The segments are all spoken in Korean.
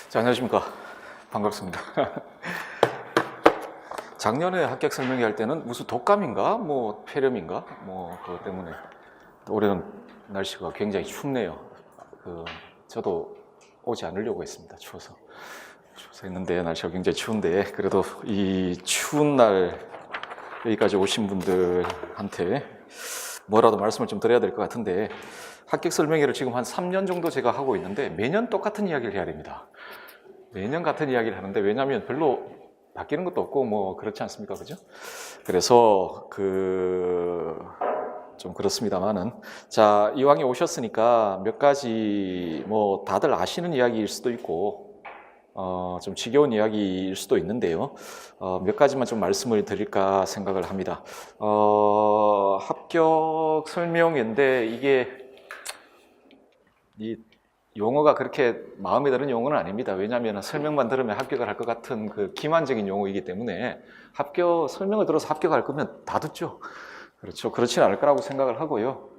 자, 안녕하십니까. 반갑습니다. 작년에 합격 설명회 할 때는 무슨 독감인가? 뭐 폐렴인가? 뭐 그것 때문에 올해는 날씨가 굉장히 춥네요. 저도 오지 않으려고 했습니다. 추워서 했는데 날씨가 굉장히 추운데 그래도 이 추운 날 여기까지 오신 분들한테 뭐라도 말씀을 좀 드려야 될 것 같은데 합격 설명회를 지금 한 3년 정도 제가 하고 있는데 매년 똑같은 이야기를 해야 됩니다. 매년 같은 이야기를 하는데 왜냐하면 별로 바뀌는 것도 없고 뭐 그렇지 않습니까? 그죠? 그래서 좀 그렇습니다만은 자, 이왕에 오셨으니까 몇 가지 뭐 다들 아시는 이야기일 수도 있고 좀 지겨운 이야기일 수도 있는데요. 몇 가지만 좀 말씀을 드릴까 생각을 합니다. 합격 설명인데 이게 이 용어가 그렇게 마음에 드는 용어는 아닙니다. 왜냐하면 설명만 들으면 합격을 할 것 같은 그 기만적인 용어이기 때문에 설명을 들어서 합격할 거면 다 듣죠. 그렇죠. 그렇지는 않을 거라고 생각을 하고요.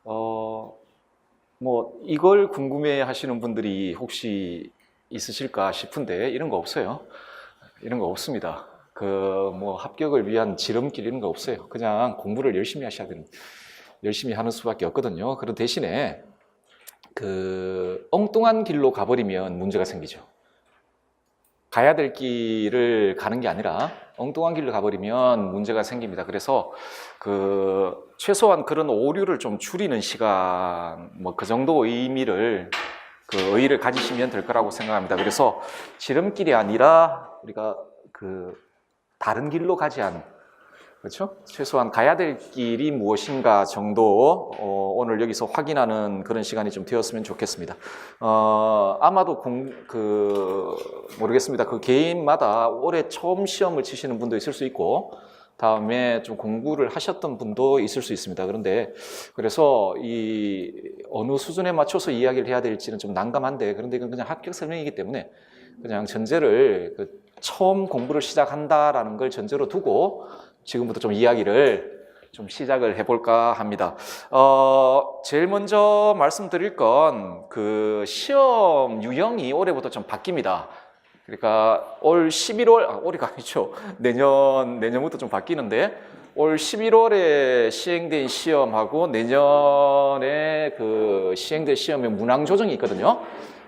뭐 이걸 궁금해 하시는 분들이 혹시 있으실까 싶은데 이런 거 없어요. 이런 거 없습니다. 뭐 합격을 위한 지름길 이런 거 없어요. 그냥 공부를 열심히 열심히 하는 수밖에 없거든요. 그런 대신에 엉뚱한 길로 가버리면 문제가 생기죠. 가야 될 길을 가는 게 아니라 엉뚱한 길로 가버리면 문제가 생깁니다. 그래서 최소한 그런 오류를 좀 줄이는 시간, 뭐 그 정도 의미를 의의를 가지시면 될 거라고 생각합니다. 그래서 지름길이 아니라 우리가 다른 길로 가지 않은, 그렇죠? 최소한 가야 될 길이 무엇인가 정도 오늘 여기서 확인하는 그런 시간이 좀 되었으면 좋겠습니다. 아마도 모르겠습니다. 그 개인마다 올해 처음 시험을 치시는 분도 있을 수 있고 다음에 좀 공부를 하셨던 분도 있을 수 있습니다. 그래서 어느 수준에 맞춰서 이야기를 해야 될지는 좀 난감한데 그런데 이건 그냥 합격 설명이기 때문에 그냥 전제를 처음 공부를 시작한다라는 걸 전제로 두고 지금부터 좀 이야기를 좀 시작을 해볼까 합니다. 제일 먼저 말씀드릴 건 시험 유형이 올해부터 좀 바뀝니다. 그러니까 올 11월, 올해가 아니죠. 내년부터 좀 바뀌는데 올 11월에 시행된 시험하고 내년에 시행될 시험에 문항 조정이 있거든요.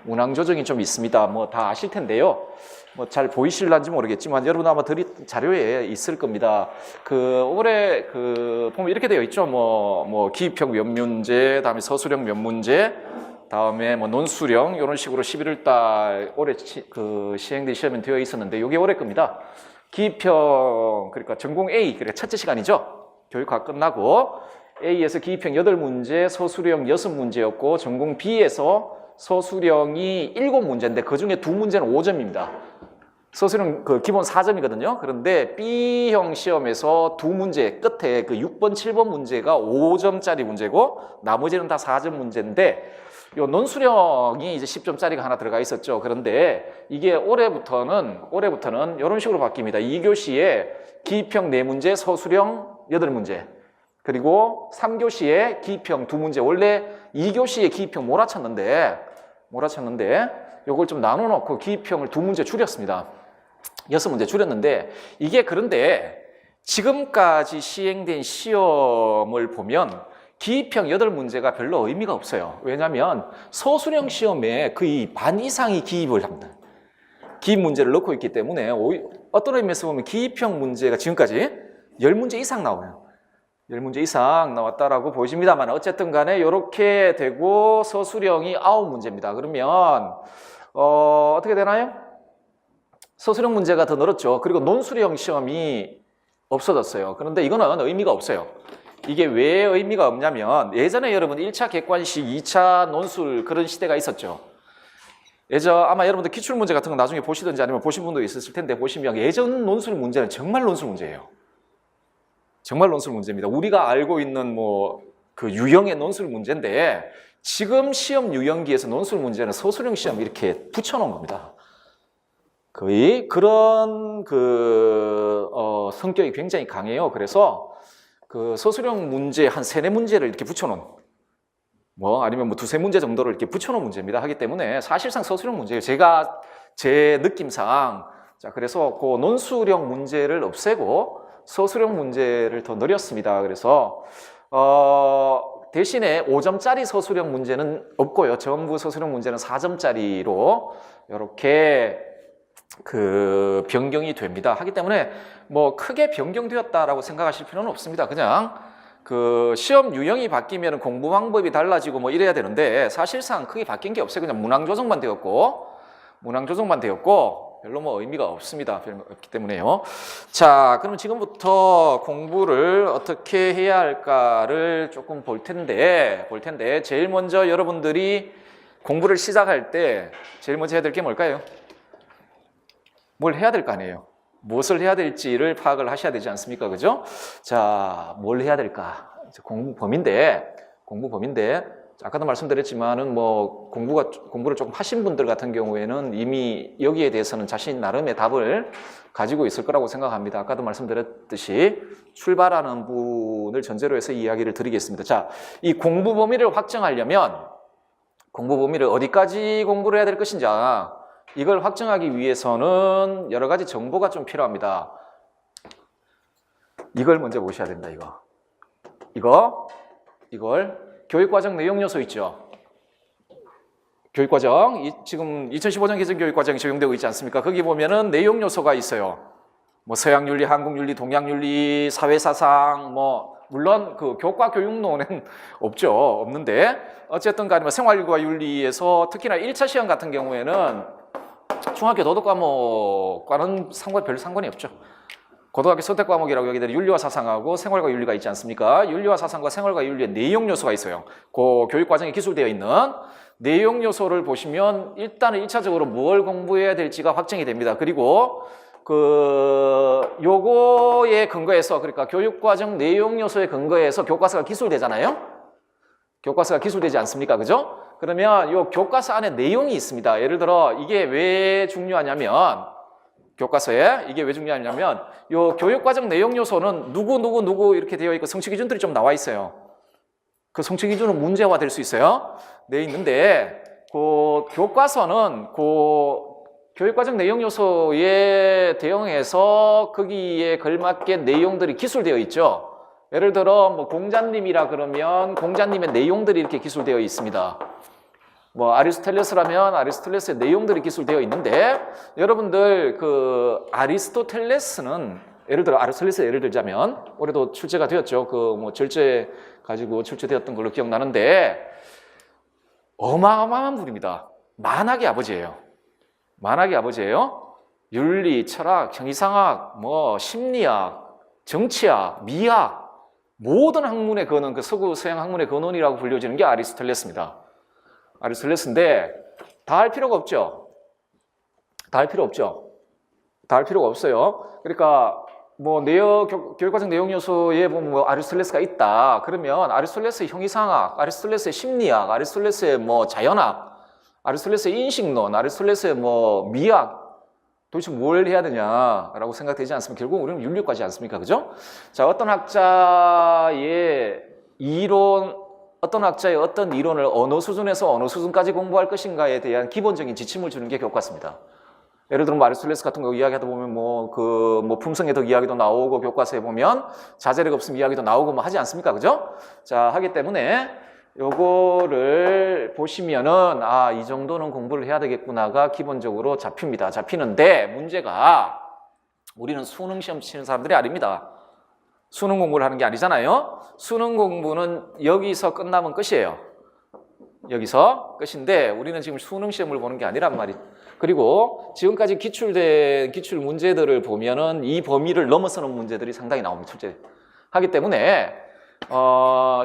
문항 조정이 좀 있습니다. 뭐 다 아실 텐데요. 뭐 잘 보이실란지 모르겠지만 여러분 아마 드릴 자료에 있을 겁니다. 올해 보면 이렇게 되어 있죠. 뭐 기입형 몇 문제, 다음에 서술형 몇 문제, 다음에 뭐 논술형 이런 식으로 11월 달 올해 시행된 시험이 되어 있었는데 이게 올해 겁니다. 기입형 그러니까 전공 A 그러니까 첫째 시간이죠. 교육학 끝나고 A에서 기입형 8문제, 서술형 6문제였고 전공 B에서 서술형이 7문제인데 그중에 2문제는 5점입니다. 서술형 기본 4점이거든요. 그런데 B형 시험에서 2문제 끝에 6번, 7번 문제가 5점짜리 문제고 나머지는 다 4점 문제인데 요 논술형이 이제 10점짜리가 하나 들어가 있었죠. 그런데 이게 올해부터는 이런 식으로 바뀝니다. 2교시에 기입형 4문제, 서술형 8문제. 그리고 3교시에 기입형 2문제. 원래 2교시에 기입형 몰아쳤는데 요걸 좀 나눠 놓고 기입형을 2문제 줄였습니다. 6문제 줄였는데 이게 그런데 지금까지 시행된 시험을 보면 기입형 8문제가 별로 의미가 없어요. 왜냐하면 서술형 시험에 거의 반 이상이 기입을 합니다. 기입 문제를 넣고 있기 때문에 어떤 의미에서 보면 기입형 문제가 지금까지 10문제 이상 나와요. 10문제 이상 나왔다라고 보십니다만 어쨌든 간에 이렇게 되고 서술형이 9문제입니다. 그러면 어떻게 되나요? 서술형 문제가 더 늘었죠. 그리고 논술형 시험이 없어졌어요. 그런데 이거는 의미가 없어요. 이게 왜 의미가 없냐면 예전에 여러분 1차 객관식, 2차 논술 그런 시대가 있었죠. 아마 여러분들 기출문제 같은 거 나중에 보시든지 아니면 보신 분도 있었을 텐데 보시면 예전 논술 문제는 정말 논술 문제예요. 정말 논술 문제입니다. 우리가 알고 있는 유형의 논술 문제인데 지금 시험 유형기에서 논술 문제는 서술형 시험 이렇게 붙여놓은 겁니다. 거의 그런 성격이 굉장히 강해요. 그래서 서술형 문제 한 3-4문제를 이렇게 붙여놓은 뭐 아니면 뭐 두세 문제 정도를 이렇게 붙여놓은 문제입니다. 하기 때문에 사실상 서술형 문제예요. 제 느낌상. 자, 그래서 그 논술형 문제를 없애고 서술형 문제를 더 늘렸습니다. 그래서 대신에 5점짜리 서술형 문제는 없고요. 전부 서술형 문제는 4점짜리로 이렇게 그 변경이 됩니다. 하기 때문에 뭐 크게 변경되었다라고 생각하실 필요는 없습니다. 그냥 그 시험 유형이 바뀌면 공부 방법이 달라지고 뭐 이래야 되는데 사실상 크게 바뀐 게 없어요. 그냥 문항 조정만 되었고 별로 뭐 의미가 없습니다. 별로 없기 때문에요. 자, 그럼 지금부터 공부를 어떻게 해야 할까를 조금 볼 텐데 제일 먼저 여러분들이 공부를 시작할 때 제일 먼저 해야 될 게 뭘까요? 뭘 해야 될 거 아니에요. 무엇을 해야 될지를 파악을 하셔야 되지 않습니까? 그죠? 자, 뭘 해야 될까? 공부 범위인데 아까도 말씀드렸지만은 뭐 공부를 조금 하신 분들 같은 경우에는 이미 여기에 대해서는 자신 나름의 답을 가지고 있을 거라고 생각합니다. 아까도 말씀드렸듯이 출발하는 분을 전제로 해서 이야기를 드리겠습니다. 자, 이 공부 범위를 확정하려면 공부 범위를 어디까지 공부를 해야 될 것인지 이걸 확정하기 위해서는 여러 가지 정보가 좀 필요합니다. 이걸 먼저 보셔야 된다. 이걸 교육과정 내용 요소 있죠. 교육과정 지금 2015년 개정 교육과정이 적용되고 있지 않습니까? 거기 보면은 내용 요소가 있어요. 뭐 서양윤리, 한국윤리, 동양윤리, 사회사상 뭐 물론 그 교과 교육론은 없는데 어쨌든 간에 뭐 생활과 윤리에서 특히나 1차 시험 같은 경우에는 중학교 도덕 과목과는 별로 상관이 없죠. 고등학교 선택 과목이라고 여기 윤리와 사상하고 생활과 윤리가 있지 않습니까? 윤리와 사상과 생활과 윤리의 내용 요소가 있어요. 그 교육 과정에 기술되어 있는 내용 요소를 보시면 일단은 1차적으로 뭘 공부해야 될지가 확정이 됩니다. 그리고 요거에 근거해서 그러니까 교육 과정 내용 요소에 근거해서 교과서가 기술되잖아요. 교과서가 기술되지 않습니까? 그죠? 그러면 요 교과서 안에 내용이 있습니다. 예를 들어 이게 왜 중요하냐면 교과서에 이게 왜 중요하냐면 요 교육과정 내용 요소는 누구 이렇게 되어 있고 성취 기준들이 좀 나와 있어요. 그 성취 기준은 문제화 될 수 있어요. 돼 있는데 그 교과서는 그 교육과정 내용 요소에 대응해서 거기에 걸맞게 내용들이 기술되어 있죠. 예를 들어 뭐 공자님이라 그러면 공자님의 내용들이 이렇게 기술되어 있습니다. 뭐 아리스토텔레스라면 아리스토텔레스의 내용들이 기술되어 있는데 여러분들 그 아리스토텔레스는 예를 들어 아리스토텔레스 예를 들자면 올해도 출제가 되었죠. 그 뭐 절제 가지고 출제되었던 걸로 기억나는데 어마어마한 분입니다. 만학의 아버지예요. 윤리, 철학, 형이상학, 뭐 심리학, 정치학, 미학 모든 학문의 근원, 그 서구 서양 학문의 근원이라고 불려지는 게 아리스토텔레스입니다. 아리스토텔레스인데 다 할 필요가 없죠. 다 할 필요가 없어요. 그러니까 뭐 교육과정 내용 요소에 보면 뭐 아리스토텔레스가 있다. 그러면 아리스토텔레스의 형이상학, 아리스토텔레스의 심리학, 아리스토텔레스의 뭐 자연학, 아리스토텔레스의 인식론, 아리스토텔레스의 뭐 미학 도대체 뭘 해야 되냐라고 생각되지 않습니까? 결국 우리는 윤리과지 않습니까? 그죠? 자, 어떤 학자의 어떤 이론을 어느 수준에서 어느 수준까지 공부할 것인가에 대한 기본적인 지침을 주는 게 교과서입니다. 예를 들면 아리스토텔레스 같은 거 이야기하다 보면 뭐 품성의 덕 이야기도 나오고 교과서에 보면 자제력 없음 이야기도 나오고 뭐 하지 않습니까? 그죠? 자, 하기 때문에 요거를 보시면은 이 정도는 공부를 해야 되겠구나가 기본적으로 잡힙니다. 잡히는데 문제가 우리는 수능 시험 치는 사람들이 아닙니다. 수능 공부를 하는 게 아니잖아요. 수능 공부는 여기서 끝나면 끝이에요. 여기서 끝인데 우리는 지금 수능 시험을 보는 게 아니란 말이죠. 그리고 지금까지 기출된 기출 문제들을 보면은 이 범위를 넘어서는 문제들이 상당히 나옵니다. 하기 때문에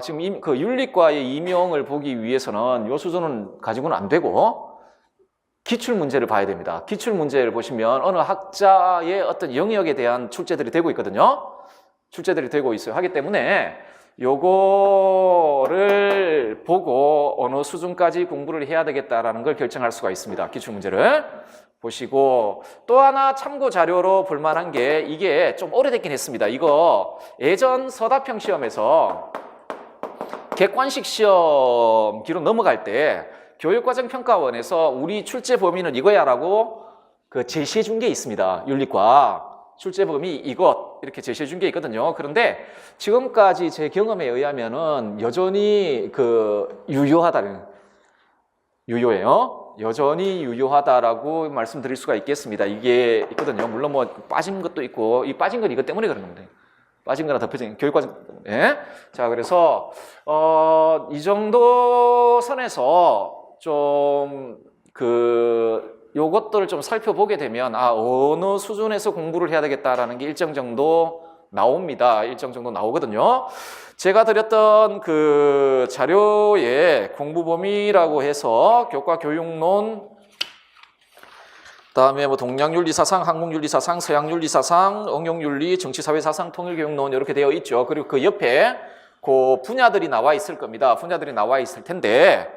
지금 그 윤리과의 임용을 보기 위해서는 요 수준은 가지고는 안 되고 기출 문제를 봐야 됩니다. 기출 문제를 보시면 어느 학자의 어떤 영역에 대한 출제들이 되고 있거든요. 출제들이 되고 있어요. 하기 때문에 요거를 보고 어느 수준까지 공부를 해야 되겠다라는 걸 결정할 수가 있습니다. 기출 문제를 보시고 또 하나 참고 자료로 볼 만한 게 이게 좀 오래됐긴 했습니다. 이거 예전 서답형 시험에서 객관식 시험기로 넘어갈 때 교육과정평가원에서 우리 출제 범위는 이거야라고 그 제시해 준 게 있습니다. 윤리과 출제 범위 이것 이렇게 제시해 준 게 있거든요. 그런데 지금까지 제 경험에 의하면은 여전히 그 유효해요. 여전히 유효하다라고 말씀드릴 수가 있겠습니다. 이게 있거든요. 물론 뭐 빠진 것도 있고, 이 빠진 건 이것 때문에 그런 겁니다. 빠진 거나 덮여진 교육과정 때문에. 예? 자, 그래서 이 정도 선에서 좀 요것들을 좀 살펴보게 되면 어느 수준에서 공부를 해야 되겠다라는 게 일정 정도 나옵니다. 일정 정도 나오거든요. 제가 드렸던 그 자료에 공부 범위라고 해서 교과 교육론, 그다음에 뭐 동양윤리사상, 한국윤리사상, 서양윤리사상, 응용윤리, 정치사회사상, 통일교육론 이렇게 되어 있죠. 그리고 그 옆에 그 분야들이 나와 있을 겁니다. 분야들이 나와 있을 텐데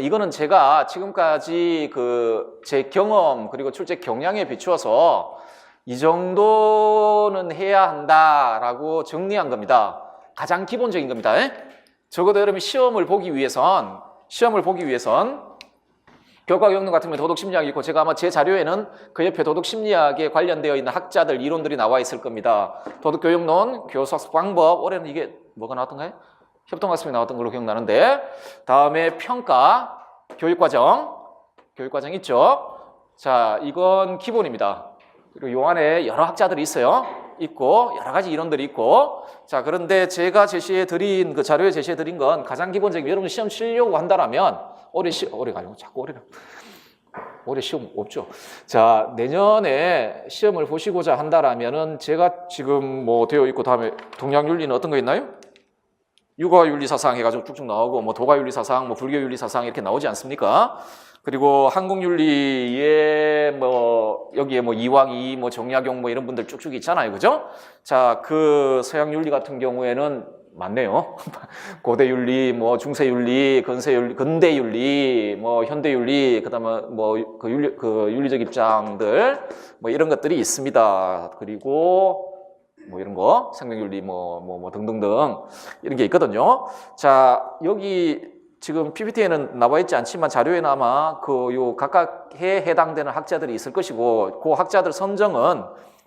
이거는 제가 지금까지 그 제 경험 그리고 출제 경향에 비추어서 이 정도는 해야 한다라고 정리한 겁니다. 가장 기본적인 겁니다. 적어도 여러분이 시험을 보기 위해선 교과교육론 같은 경우에 도덕심리학이 있고, 제가 아마 제 자료에는 그 옆에 도덕심리학에 관련되어 있는 학자들 이론들이 나와 있을 겁니다. 도덕교육론, 교수학습 방법, 올해는 이게 뭐가 나왔던가요? 협동학습이 나왔던 걸로 기억나는데, 다음에 평가, 교육과정 있죠? 자, 이건 기본입니다. 그리고 요 안에 여러 학자들이 있고, 여러 가지 이론들이 있고, 자, 그런데 제가 제시해드린, 그 자료에 제시해드린 건 가장 기본적인, 여러분 시험 치려고 한다라면, 올해가 아니고 자꾸 올해 시험 없죠. 자, 내년에 시험을 보시고자 한다라면은 제가 지금 뭐 되어 있고, 다음에 동양윤리는 어떤 거 있나요? 육아윤리사상 해가지고 쭉쭉 나오고, 뭐 도가윤리사상, 뭐 불교윤리사상 이렇게 나오지 않습니까? 그리고 한국윤리에 뭐 여기에 뭐 이왕이 뭐 정약용 뭐 이런 분들 쭉쭉 있잖아요, 그죠? 자, 그 서양윤리 같은 경우에는 많네요. 고대윤리, 뭐 중세윤리, 근대윤리, 뭐 현대윤리, 그다음에 뭐 그 윤리적 입장들 뭐 이런 것들이 있습니다. 그리고 뭐 이런 거 생명윤리 뭐 등등등 이런 게 있거든요. 자, 여기 지금 PPT에는 나와 있지 않지만 자료에는 아마 요 각각 해에 해당되는 학자들이 있을 것이고, 그 학자들 선정은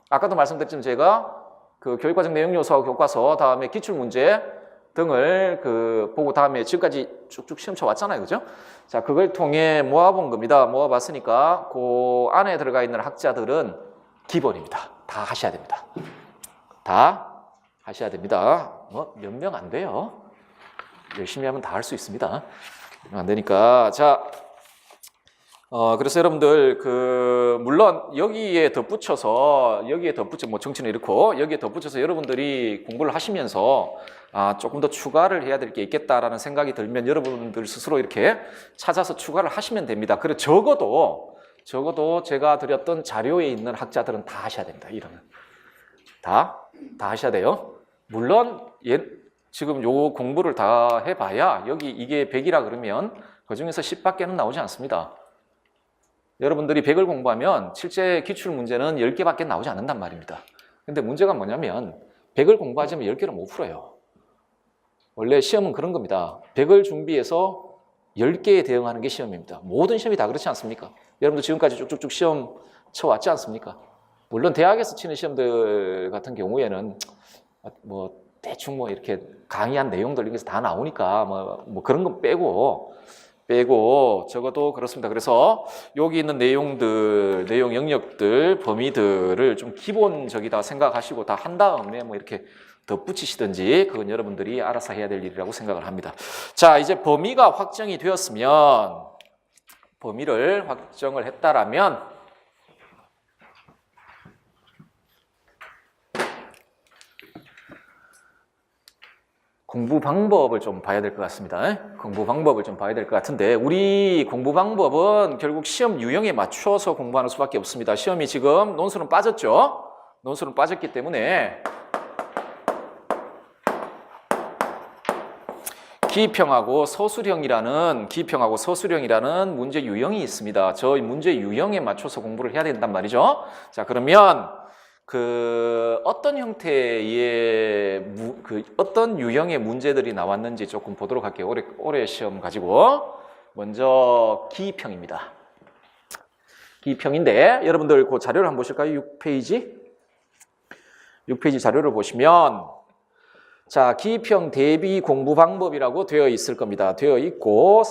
아까도 말씀드렸지만 제가 그 교육과정 내용 요소하고 교과서, 다음에 기출문제 등을 보고 다음에 지금까지 쭉쭉 시험 쳐왔잖아요, 그죠? 자, 그걸 통해 모아본 겁니다. 모아봤으니까 그 안에 들어가 있는 학자들은 기본입니다. 다 하셔야 됩니다. 뭐 몇 명 안 돼요. 열심히 하면 다 할 수 있습니다. 안 되니까. 자, 그래서 여러분들 물론 여기에 덧붙여서 뭐 정치는 이렇고 여기에 덧붙여서 여러분들이 공부를 하시면서 조금 더 추가를 해야 될 게 있겠다라는 생각이 들면 여러분들 스스로 이렇게 찾아서 추가를 하시면 됩니다. 그리고 적어도 제가 드렸던 자료에 있는 학자들은 다 하셔야 됩니다. 이러면 다 하셔야 돼요. 물론 지금 요 공부를 다 해봐야 여기 이게 100이라 그러면 그중에서 10밖에는 나오지 않습니다. 여러분들이 100을 공부하면 실제 기출문제는 10개밖에 나오지 않는단 말입니다. 근데 문제가 뭐냐면 100을 공부하자면 10개를 못 풀어요. 원래 시험은 그런 겁니다. 100을 준비해서 10개에 대응하는 게 시험입니다. 모든 시험이 다 그렇지 않습니까? 여러분도 지금까지 쭉쭉쭉 시험 쳐왔지 않습니까? 물론 대학에서 치는 시험들 같은 경우에는 뭐 대충 뭐 이렇게 강의한 내용들 이런 게 다 나오니까 뭐 그런 건 빼고 적어도 그렇습니다. 그래서 여기 있는 내용 영역들, 범위들을 좀 기본적이다 생각하시고 다 한 다음에 뭐 이렇게 덧붙이시든지 그건 여러분들이 알아서 해야 될 일이라고 생각을 합니다. 자, 이제 범위가 확정이 되었으면, 범위를 확정을 했다라면 공부 방법을 좀 봐야 될 것 같습니다. 공부 방법을 좀 봐야 될 것 같은데, 우리 공부 방법은 결국 시험 유형에 맞춰서 공부하는 수밖에 없습니다. 시험이 지금 논술은 빠졌죠? 논술은 빠졌기 때문에 기평하고 서술형이라는 문제 유형이 있습니다. 저 문제 유형에 맞춰서 공부를 해야 된단 말이죠. 자, 그러면 어떤 형태의 어떤 유형의 문제들이 나왔는지 조금 보도록 할게요. 올해 시험 가지고. 먼저 기입형입니다. 기입형인데 여러분들 그 자료를 한번 보실까요? 6페이지 자료를 보시면 자, 기입형 대비 공부 방법이라고 되어 있을 겁니다. 되어 있고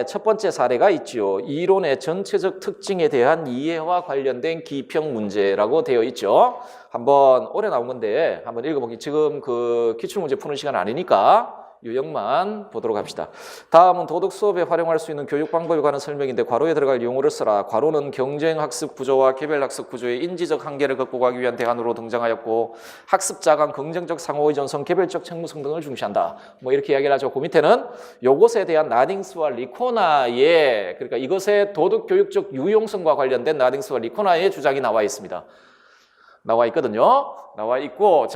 첫 번째 사례가 있죠. 이론의 전체적 특징에 대한 이해와 관련된 기입형 문제라고 되어 있죠. 한번 올해 나온 건데 한번 읽어보기. 지금 그 기출문제 푸는 시간 아니니까 유형만 보도록 합시다. 다음은 도덕 수업에 활용할 수 있는 교육 방법에 관한 설명인데 괄호에 들어갈 용어를 써라. 괄호는 경쟁 학습 구조와 개별 학습 구조의 인지적 한계를 극복하기 위한 대안으로 등장하였고 학습자 간 긍정적 상호 의존성, 개별적 책무성 등을 중시한다. 뭐 이렇게 이야기를 하죠. 그 밑에는 요것에 대한 나딩스와 리코나의 그러니까 이것의 도덕 교육적 유용성과 관련된 나딩스와 리코나의 주장이 나와 있습니다. 나와 있거든요. 나와 있고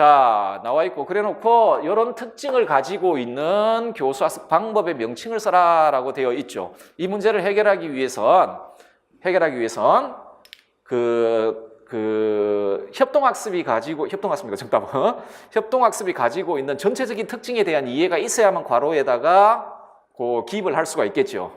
그래 놓고 이런 특징을 가지고 있는 교수 학습 방법의 명칭을 써라라고 되어 있죠. 이 문제를 해결하기 위해선 협동학습이 가지고 있는 전체적인 특징에 대한 이해가 있어야만 괄호에다가 기입을 할 수가 있겠죠.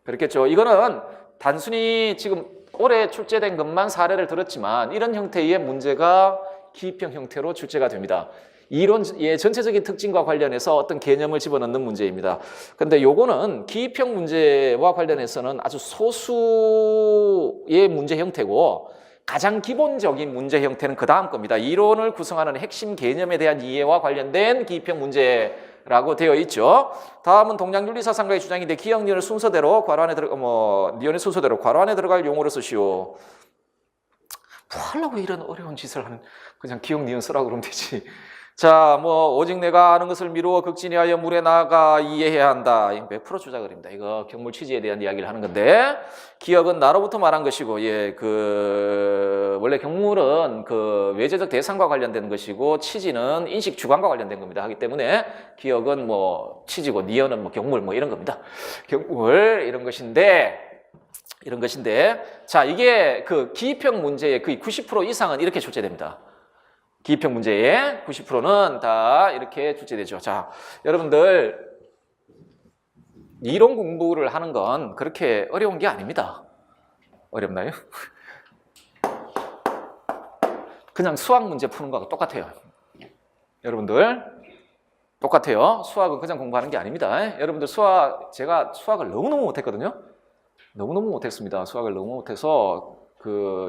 그렇겠죠. 이거는 단순히 지금 올해 출제된 것만 사례를 들었지만 이런 형태의 문제가 기입형 형태로 출제가 됩니다. 이론의 전체적인 특징과 관련해서 어떤 개념을 집어넣는 문제입니다. 근데 요거는 기입형 문제와 관련해서는 아주 소수의 문제 형태고 가장 기본적인 문제 형태는 그 다음 겁니다. 이론을 구성하는 핵심 개념에 대한 이해와 관련된 기입형 문제라고 되어 있죠. 다음은 동양윤리 사상가의 주장인데 기억 니은의 순서대로 괄호 안에 들어갈 용어를 쓰시오. 뭐 하려고 이런 어려운 짓을 하는 그냥 기억 니은 쓰라고 그러면 되지. 자, 오직 내가 아는 것을 미루어 극진히하여 물에 나가 이해해야 한다. 100% 주자글입니다. 이거 경물 취지에 대한 이야기를 하는 건데 기억은 나로부터 말한 것이고, 원래 경물은 외재적 대상과 관련된 것이고 취지는 인식 주관과 관련된 겁니다. 하기 때문에 기억은 취지고 니은은 경물 이런 겁니다. 경물 이런 것인데 자, 이게 기입형 문제의 거의 90% 이상은 이렇게 출제됩니다. 기입형 문제의 90%는 다 이렇게 출제되죠. 자, 여러분들 이론 공부를 하는 건 그렇게 어려운 게 아닙니다. 어렵나요? 그냥 수학 문제 푸는 거하고 똑같아요. 여러분들 똑같아요. 수학은 그냥 공부하는 게 아닙니다. 여러분들 제가 수학을 너무너무 못했거든요. 너무너무 못했습니다. 수학을 너무 못해서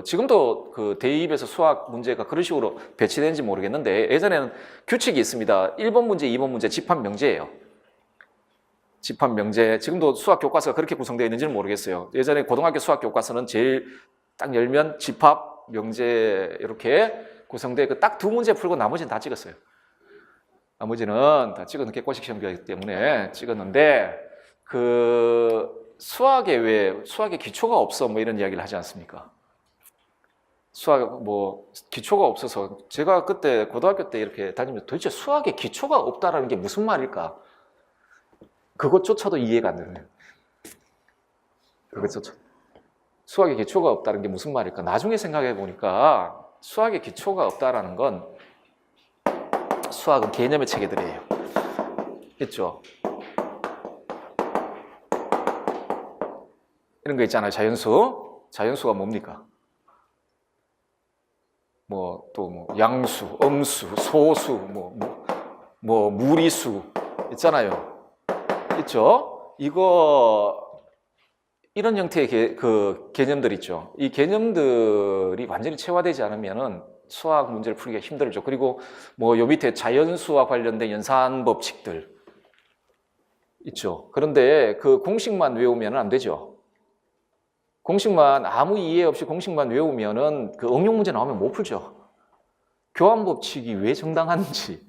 지금도 대입에서 수학 문제가 그런 식으로 배치되는지 모르겠는데 예전에는 규칙이 있습니다. 1번 문제, 2번 문제 집합 명제예요. 집합 명제. 지금도 수학 교과서가 그렇게 구성되어 있는지는 모르겠어요. 예전에 고등학교 수학 교과서는 제일 딱 열면 집합 명제 이렇게 구성되어 있고 딱 2문제 풀고 나머지는 다 찍었어요. 나머지는 다 찍어놓은 객관식 시험이기 때문에 찍었는데 수학에 기초가 없어 이런 이야기를 하지 않습니까? 수학 기초가 없어서 제가 그때 고등학교 때 이렇게 다니면서 도대체 수학에 기초가 없다라는 게 무슨 말일까? 그것조차도 이해가 안 되는 거예요. 수학에 기초가 없다는 게 무슨 말일까? 나중에 생각해 보니까 수학에 기초가 없다라는 건 수학은 개념의 체계들이에요. 있죠? 이런 거 있잖아요. 자연수가 뭡니까? 양수, 음수, 소수, 무리수 있잖아요. 있죠? 이런 형태의 개념들 있죠. 이 개념들이 완전히 체화되지 않으면은 수학 문제를 풀기가 힘들죠. 그리고 요 밑에 자연수와 관련된 연산 법칙들 있죠. 그런데 공식만 외우면 안 되죠. 공식만 아무 이해 없이 공식만 외우면은 응용 문제 나오면 못 풀죠. 교환 법칙이 왜 정당한지.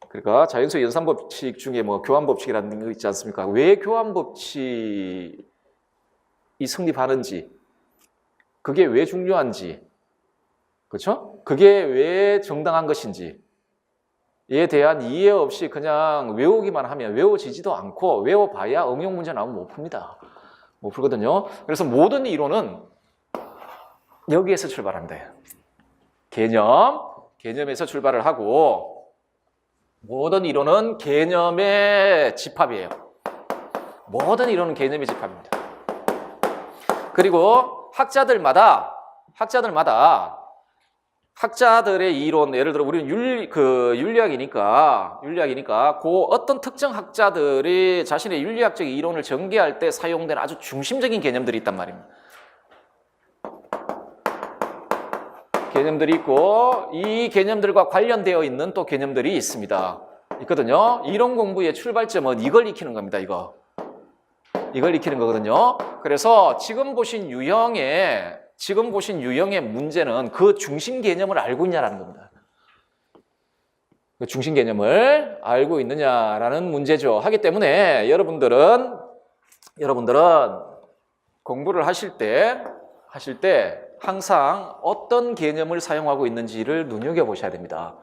그러니까 자연수 연산 법칙 중에 교환 법칙이라는 거 있지 않습니까? 왜 교환 법칙이 성립하는지, 그게 왜 중요한지, 그렇죠? 그게 왜 정당한 것인지에 대한 이해 없이 그냥 외우기만 하면 외워지지도 않고 외워봐야 응용 문제 나오면 못 풉니다. 못 풀거든요. 그래서 모든 이론은 여기에서 출발한대요. 개념에서 출발을 하고 모든 이론은 개념의 집합이에요. 모든 이론은 개념의 집합입니다. 그리고 학자들의 이론, 예를 들어 우리는 윤리학이니까 그 어떤 특정 학자들이 자신의 윤리학적 이론을 전개할 때 사용된 아주 중심적인 개념들이 있단 말입니다. 개념들이 있고 이 개념들과 관련되어 있는 또 개념들이 있거든요. 이론 공부의 출발점은 이걸 익히는 겁니다. 이걸 익히는 거거든요. 그래서 지금 보신 유형의 문제는 그 중심 개념을 알고 있냐라는 겁니다. 그 중심 개념을 알고 있느냐라는 문제죠. 하기 때문에 여러분들은 공부를 하실 때 항상 어떤 개념을 사용하고 있는지를 눈여겨보셔야 됩니다.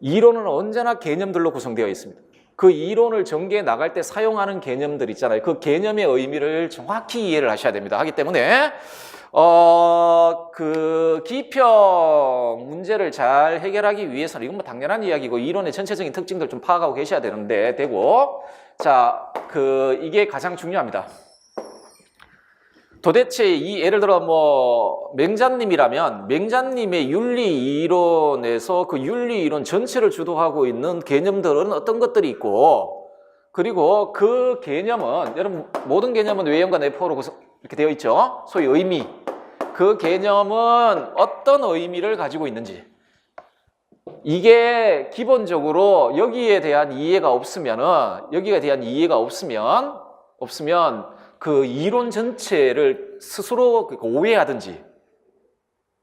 이론은 언제나 개념들로 구성되어 있습니다. 그 이론을 전개해 나갈 때 사용하는 개념들 있잖아요. 그 개념의 의미를 정확히 이해를 하셔야 됩니다. 하기 때문에 그 기평 문제를 잘 해결하기 위해서는 이건 뭐 당연한 이야기고 이론의 전체적인 특징들 좀 파악하고 계셔야 되고 자, 이게 가장 중요합니다. 도대체 예를 들어 맹자님이라면 맹자님의 윤리 이론에서 그 윤리 이론 전체를 주도하고 있는 개념들은 어떤 것들이 있고 그리고 그 개념은 여러분 모든 개념은 외형과 내포로 이렇게 되어 있죠. 소위 의미. 그 개념은 어떤 의미를 가지고 있는지 이게 기본적으로 여기에 대한 이해가 없으면 그 이론 전체를 스스로 오해하든지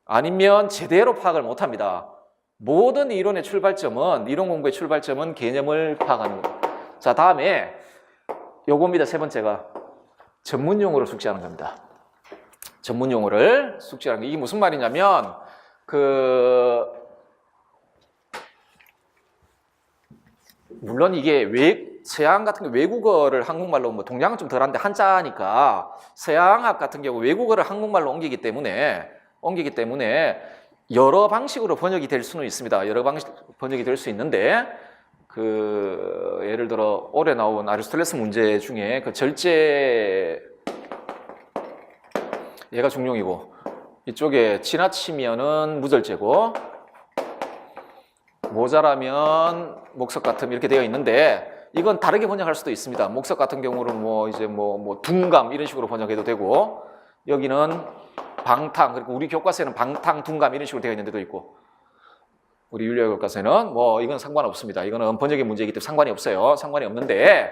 아니면 제대로 파악을 못합니다. 모든 이론 공부의 출발점은 개념을 파악하는 겁니다. 자, 다음에 요겁니다. 세 번째가 전문 용어를 숙지하는 겁니다. 전문 용어를 숙지하는 게 이게 무슨 말이냐면 물론 이게 서양 같은 경우 외국어를 한국말로 동양은 좀 덜한데 한자니까 서양학 같은 경우 외국어를 한국말로 옮기기 때문에 여러 방식으로 번역이 될 수는 있습니다. 여러 방식 번역이 될 수 있는데 예를 들어 올해 나온 아리스토텔레스 문제 중에 그 절제 얘가 중용이고 이쪽에 지나치면은 무절제고 모자라면 목석 같음 이렇게 되어 있는데 이건 다르게 번역할 수도 있습니다. 목석 같은 경우는 둔감 이런 식으로 번역해도 되고 여기는 방탕 그리고 우리 교과서에는 방탕 둔감 이런 식으로 되어 있는 데도 있고 우리 윤리학 교과서에는 이건 상관없습니다. 이거는 번역의 문제이기 때문에 상관이 없어요. 상관이 없는데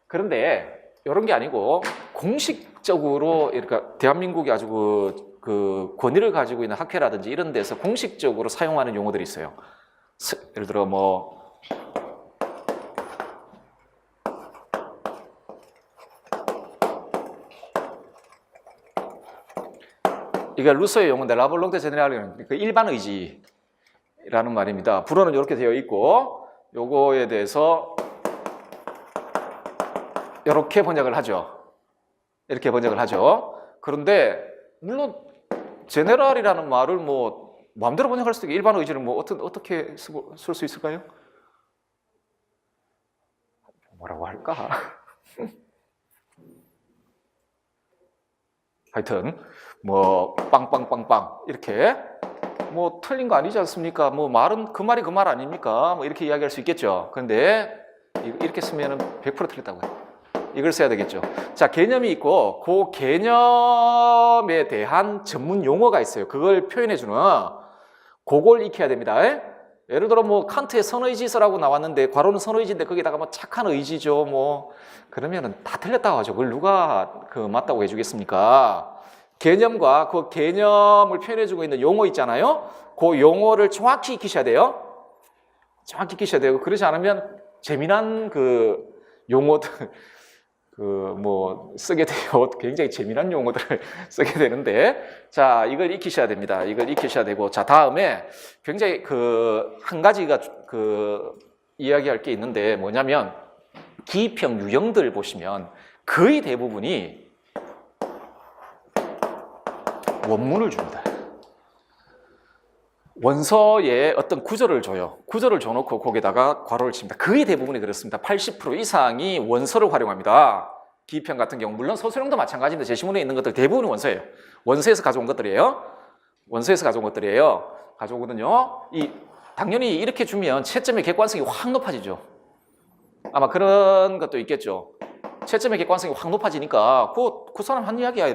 그런데 이런 게 아니고 공식적으로 그러니까 대한민국이 아주 그 권위를 가지고 있는 학회라든지 이런 데서 공식적으로 사용하는 용어들이 있어요. 예를 들어 이게 루소의 용어인데 라볼롱테 제네랄은 그 일반 의지라는 말입니다. 불어는 이렇게 되어 있고 요거에 대해서 이렇게 번역을 하죠. 이렇게 번역을 하죠. 그런데 물론 제네랄이라는 말을 마음대로 번역할 수도 있고 일반 의지를 어떻게 쓸 수 있을까요? 뭐라고 할까? 하여튼 빵빵빵빵 이렇게 틀린 거 아니지 않습니까? 말은 그 말이 그 말 아닙니까? 이렇게 이야기할 수 있겠죠. 그런데 이렇게 쓰면은 100% 틀렸다고요. 이걸 써야 되겠죠. 자, 개념이 있고 그 개념에 대한 전문 용어가 있어요. 그걸 표현해주는 그걸 익혀야 됩니다. 예를 들어 칸트의 선의지서라고 나왔는데 괄호는 선의지인데 거기다가 착한 의지죠. 그러면은 다 틀렸다고 하죠. 그걸 누가 맞다고 해주겠습니까? 개념과 그 개념을 표현해주고 있는 용어 있잖아요. 그 용어를 정확히 익히셔야 돼요. 그렇지 않으면 재미난 용어들 쓰게 돼요. 굉장히 재미난 용어들을 쓰게 되는데, 자, 이걸 익히셔야 됩니다. 이걸 익히셔야 되고, 자, 다음에 굉장히 한 가지가 이야기할 게 있는데 뭐냐면, 기평 유형들 보시면 거의 대부분이 원문을 줍니다. 원서에 어떤 구조를 줘요. 구조를 줘놓고 거기다가 괄호를 칩니다. 거의 대부분이 그렇습니다. 80% 이상이 원서를 활용합니다. 기입형 같은 경우 물론 서술형도 마찬가지인데 제시문에 있는 것들 대부분이 원서예요. 원서에서 가져온 것들이에요. 원서에서 가져온 것들이에요. 가져오거든요. 당연히 이렇게 주면 채점의 객관성이 확 높아지죠. 아마 그런 것도 있겠죠. 채점의 객관성이 확 높아지니까 그 사람 한 이야기야.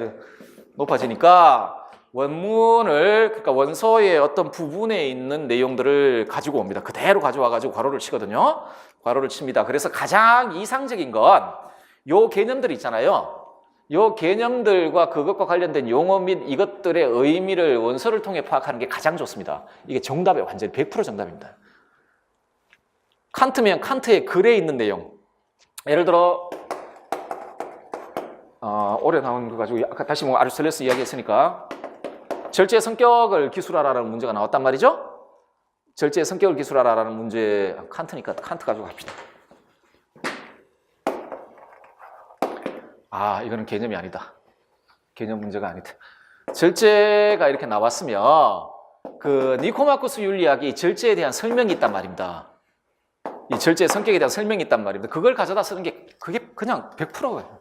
높아지니까 원문을 그러니까 원서의 어떤 부분에 있는 내용들을 가지고 옵니다. 그대로 가져와 가지고 괄호를 치거든요. 괄호를 칩니다. 그래서 가장 이상적인 건 요 개념들 있잖아요. 요 개념들과 그것과 관련된 용어 및 이것들의 의미를 원서를 통해 파악하는 게 가장 좋습니다. 이게 정답에 완전히 100% 정답입니다. 칸트면 칸트의 글에 있는 내용. 예를 들어 올해 나온 거 가지고 아까 다시 아리스토텔레스 이야기했으니까 절제의 성격을 기술하라는 문제가 나왔단 말이죠. 절제의 성격을 기술하라는 문제 칸트니까 칸트 가지고 갑시다. 이거는 개념이 아니다. 개념 문제가 아니다. 절제가 이렇게 나왔으면 그 니코마코스 윤리학이 절제에 대한 설명이 있단 말입니다. 이 절제의 성격에 대한 설명이 있단 말입니다. 그걸 가져다 쓰는 게 그게 그냥 100%예요.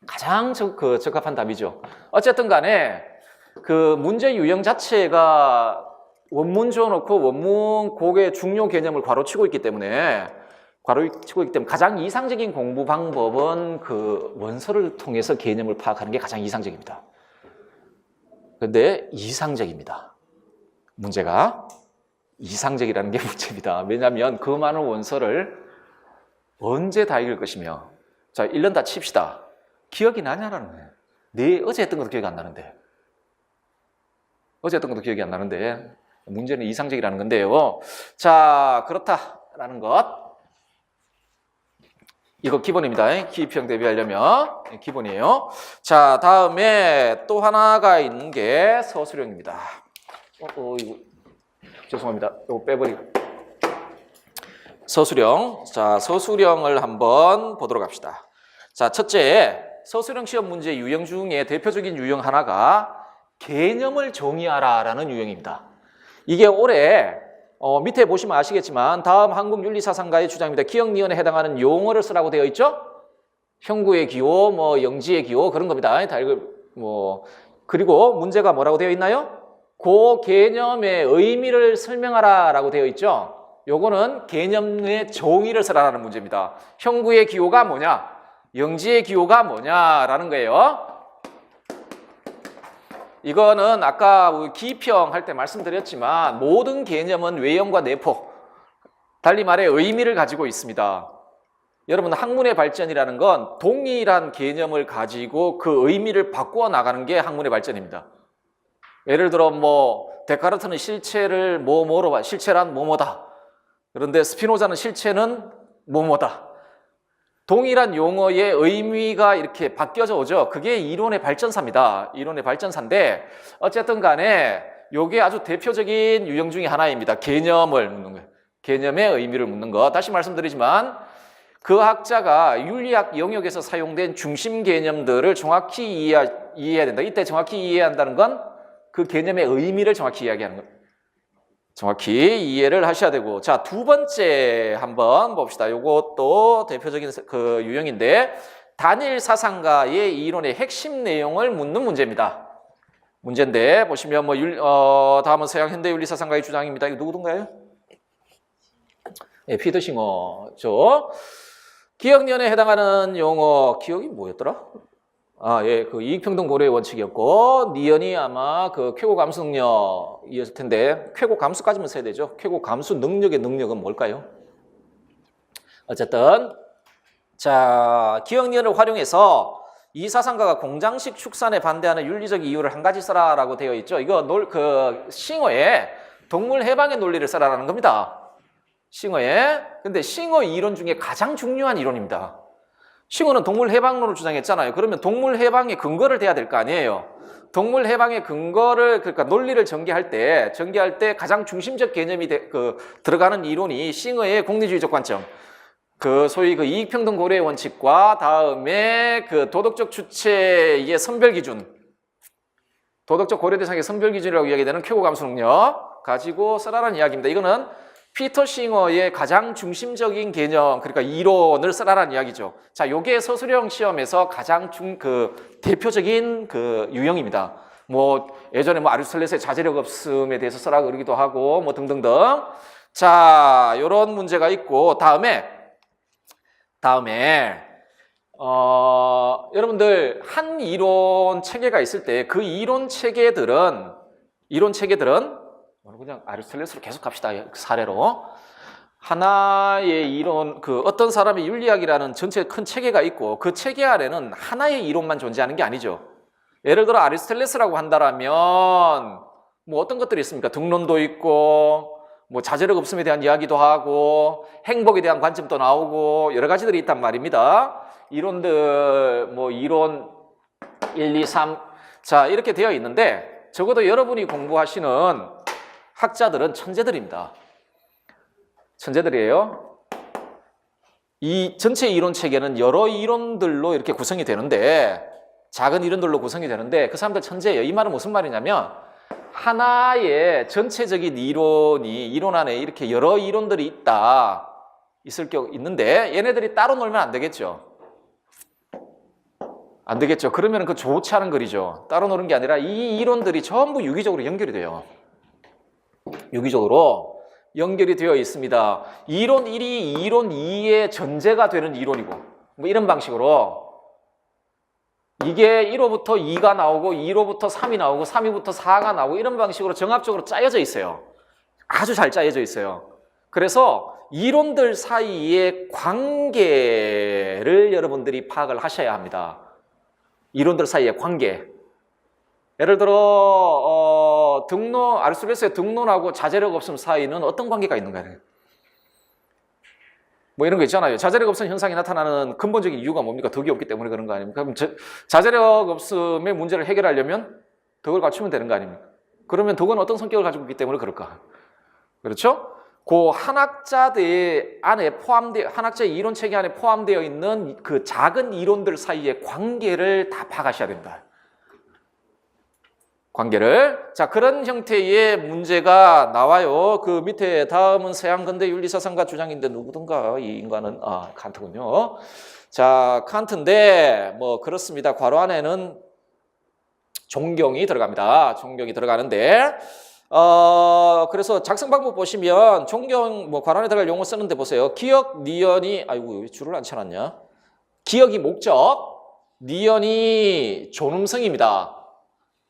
가장 적합한 답이죠. 어쨌든 간에 그 문제 유형 자체가 원문 줘놓고 원문 곡의 중요 개념을 괄호치고 있기 때문에 가장 이상적인 공부 방법은 그 원서를 통해서 개념을 파악하는 게 가장 이상적입니다. 그런데 이상적입니다. 문제가 이상적이라는 게 문제입니다. 왜냐하면 그 많은 원서를 언제 다 읽을 것이며 자 1년 다 칩시다. 기억이 나냐라는 거예요. 어제 했던 것도 기억이 안 나는데 문제는 이상적이라는 건데요. 자 그렇다라는 것 이거 기본입니다. 기입형 대비하려면 기본이에요. 자 다음에 또 하나가 있는 게 서술형입니다. 이거 죄송합니다. 이거 빼버리고 서술형. 자 서술형을 한번 보도록 합시다. 자 첫째 서술형 시험 문제 유형 중에 대표적인 유형 하나가 개념을 정의하라라는 유형입니다. 이게 올해 밑에 보시면 아시겠지만 다음 한국윤리사상가의 주장입니다. 기억니언에 해당하는 용어를 쓰라고 되어 있죠. 형구의 기호, 영지의 기호 그런 겁니다. 그리고 문제가 뭐라고 되어 있나요? 그 개념의 의미를 설명하라라고 되어 있죠. 요거는 개념의 정의를 쓰라는 문제입니다. 형구의 기호가 뭐냐? 영지의 기호가 뭐냐라는 거예요. 이거는 아까 기입형 할 때 말씀드렸지만 모든 개념은 외형과 내포, 달리 말해 의미를 가지고 있습니다. 여러분 학문의 발전이라는 건 동일한 개념을 가지고 그 의미를 바꾸어 나가는 게 학문의 발전입니다. 예를 들어 데카르트는 실체를 뭐뭐로 봐. 실체란 뭐뭐다. 그런데 스피노자는 실체는 뭐뭐다. 동일한 용어의 의미가 이렇게 바뀌어져 오죠. 그게 이론의 발전사입니다. 이론의 발전사인데 어쨌든 간에 이게 아주 대표적인 유형 중에 하나입니다. 개념을 묻는 거예요. 개념의 의미를 묻는 것. 다시 말씀드리지만 그 학자가 윤리학 영역에서 사용된 중심 개념들을 정확히 이해해야 된다. 이때 정확히 이해해야 한다는 건 그 개념의 의미를 정확히 이야기하는 거예요. 정확히 이해를 하셔야 되고 자, 두 번째 한번 봅시다. 요것도 대표적인 그 유형인데 단일 사상가의 이론의 핵심 내용을 묻는 문제입니다. 문제인데 보시면 다음은 서양 현대 윤리 사상가의 주장입니다. 이거 누구던가요? 네, 피드싱어죠. 기억니언에 해당하는 용어 기억이 뭐였더라? 그 이익평등 고려의 원칙이었고 니언이 아마 그 쾌고 감수 능력이었을 텐데 쾌고 감수까지만 써야 되죠. 쾌고 감수 능력의 능력은 뭘까요? 어쨌든 자 기억니언을 활용해서 이 사상가가 공장식 축산에 반대하는 윤리적 이유를 한 가지 써라라고 되어 있죠. 이거 싱어에 동물 해방의 논리를 써라라는 겁니다. 싱어에. 근데 싱어 이론 중에 가장 중요한 이론입니다. 싱어는 동물 해방론을 주장했잖아요. 그러면 동물 해방의 근거를 대야 될 거 아니에요. 동물 해방의 근거를 그러니까 논리를 전개할 때 가장 중심적 개념이 들어가는 이론이 싱어의 공리주의적 관점. 그 소위 그 이익평등 고려의 원칙과 다음에 그 도덕적 주체의 선별 기준. 도덕적 고려 대상의 선별 기준이라고 이야기되는 쾌고 감수 능력 가지고 쓰라라는 이야기입니다. 이거는 피터 싱어의 가장 중심적인 개념, 그러니까 이론을 쓰라라는 이야기죠. 자, 요게 서술형 시험에서 가장 대표적인 그 유형입니다. 뭐 예전에 뭐 아리스토텔레스의 자제력 없음에 대해서 쓰라 그러기도 하고 뭐 등등등. 자, 요런 문제가 있고 다음에 여러분들 한 이론 체계가 있을 때 그 이론 체계들은 그냥 아리스토텔레스로 계속 갑시다. 사례로 하나의 이론, 그 어떤 사람의 윤리학이라는 전체 큰 체계가 있고 그 체계 아래는 하나의 이론만 존재하는 게 아니죠. 예를 들어 아리스토텔레스라고 한다라면 뭐 어떤 것들이 있습니까? 등론도 있고 뭐 자제력 없음에 대한 이야기도 하고 행복에 대한 관점도 나오고 여러 가지들이 있단 말입니다. 이론들 뭐 이론 1, 2, 3 자 이렇게 되어 있는데 적어도 여러분이 공부하시는 학자들은 천재들입니다. 천재들이에요. 이 전체 이론 체계는 여러 이론들로 이렇게 구성이 되는데 작은 이론들로 구성이 되는데 그 사람들 천재예요. 이 말은 무슨 말이냐면 하나의 전체적인 이론 안에 이렇게 여러 이론들이 있을 경우 있는데 얘네들이 따로 놀면 안 되겠죠. 안 되겠죠. 그러면 그 좋지 않은 거리죠. 따로 노는 게 아니라 이 이론들이 전부 유기적으로 연결이 돼요. 유기적으로 연결이 되어 있습니다. 이론 1이 이론 2의 전제가 되는 이론이고 뭐 이런 방식으로 이게 1호부터 2가 나오고 2호부터 3이 나오고 3위부터 4가 나오고 이런 방식으로 정합적으로 짜여져 있어요. 아주 잘 짜여져 있어요. 그래서 이론들 사이의 관계를 여러분들이 파악을 하셔야 합니다. 이론들 사이의 관계. 예를 들어 아리스토텔레스의 등론하고 자제력 없음 사이는 어떤 관계가 있는가요? 뭐 이런 거 있잖아요. 자제력 없음 현상이 나타나는 근본적인 이유가 뭡니까? 덕이 없기 때문에 그런 거 아닙니까? 그럼 자제력 없음의 문제를 해결하려면 덕을 갖추면 되는 거 아닙니까? 그러면 덕은 어떤 성격을 가지고 있기 때문에 그럴까? 그렇죠? 그 한학자의 이론 체계 안에 포함되어 있는 그 작은 이론들 사이의 관계를 다 파악하셔야 된다. 관계를. 자, 그런 형태의 문제가 나와요. 그 밑에 다음은 서양 근대 윤리사상가 주장인데 누구든가 이 인간은 칸트군요. 자, 칸트인데 뭐 그렇습니다. 괄호 안에는 존경이 들어갑니다. 존경이 들어가는데 그래서 작성 방법 보시면 존경 뭐 괄호 안에 들어갈 용어 쓰는데 보세요. 기억, 니언이 아이고 줄을 안 쳐놨냐? 기억이 목적, 니언이 존음성입니다.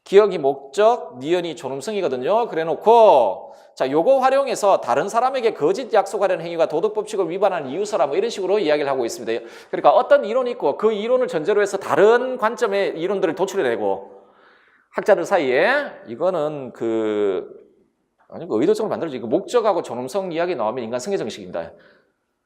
기억이 목적, 니언이 존음성이거든요. 그래놓고 자 요거 활용해서 다른 사람에게 거짓 약속하려는 행위가 도덕법칙을 위반하는 이유서라 뭐 이런 식으로 이야기를 하고 있습니다. 그러니까 어떤 이론이 있고 그 이론을 전제로 해서 다른 관점의 이론들을 도출해내고 학자들 사이에 이거는 의도적으로 만들어진 목적하고 존엄성 이야기 나오면 인간 성의 정식입니다.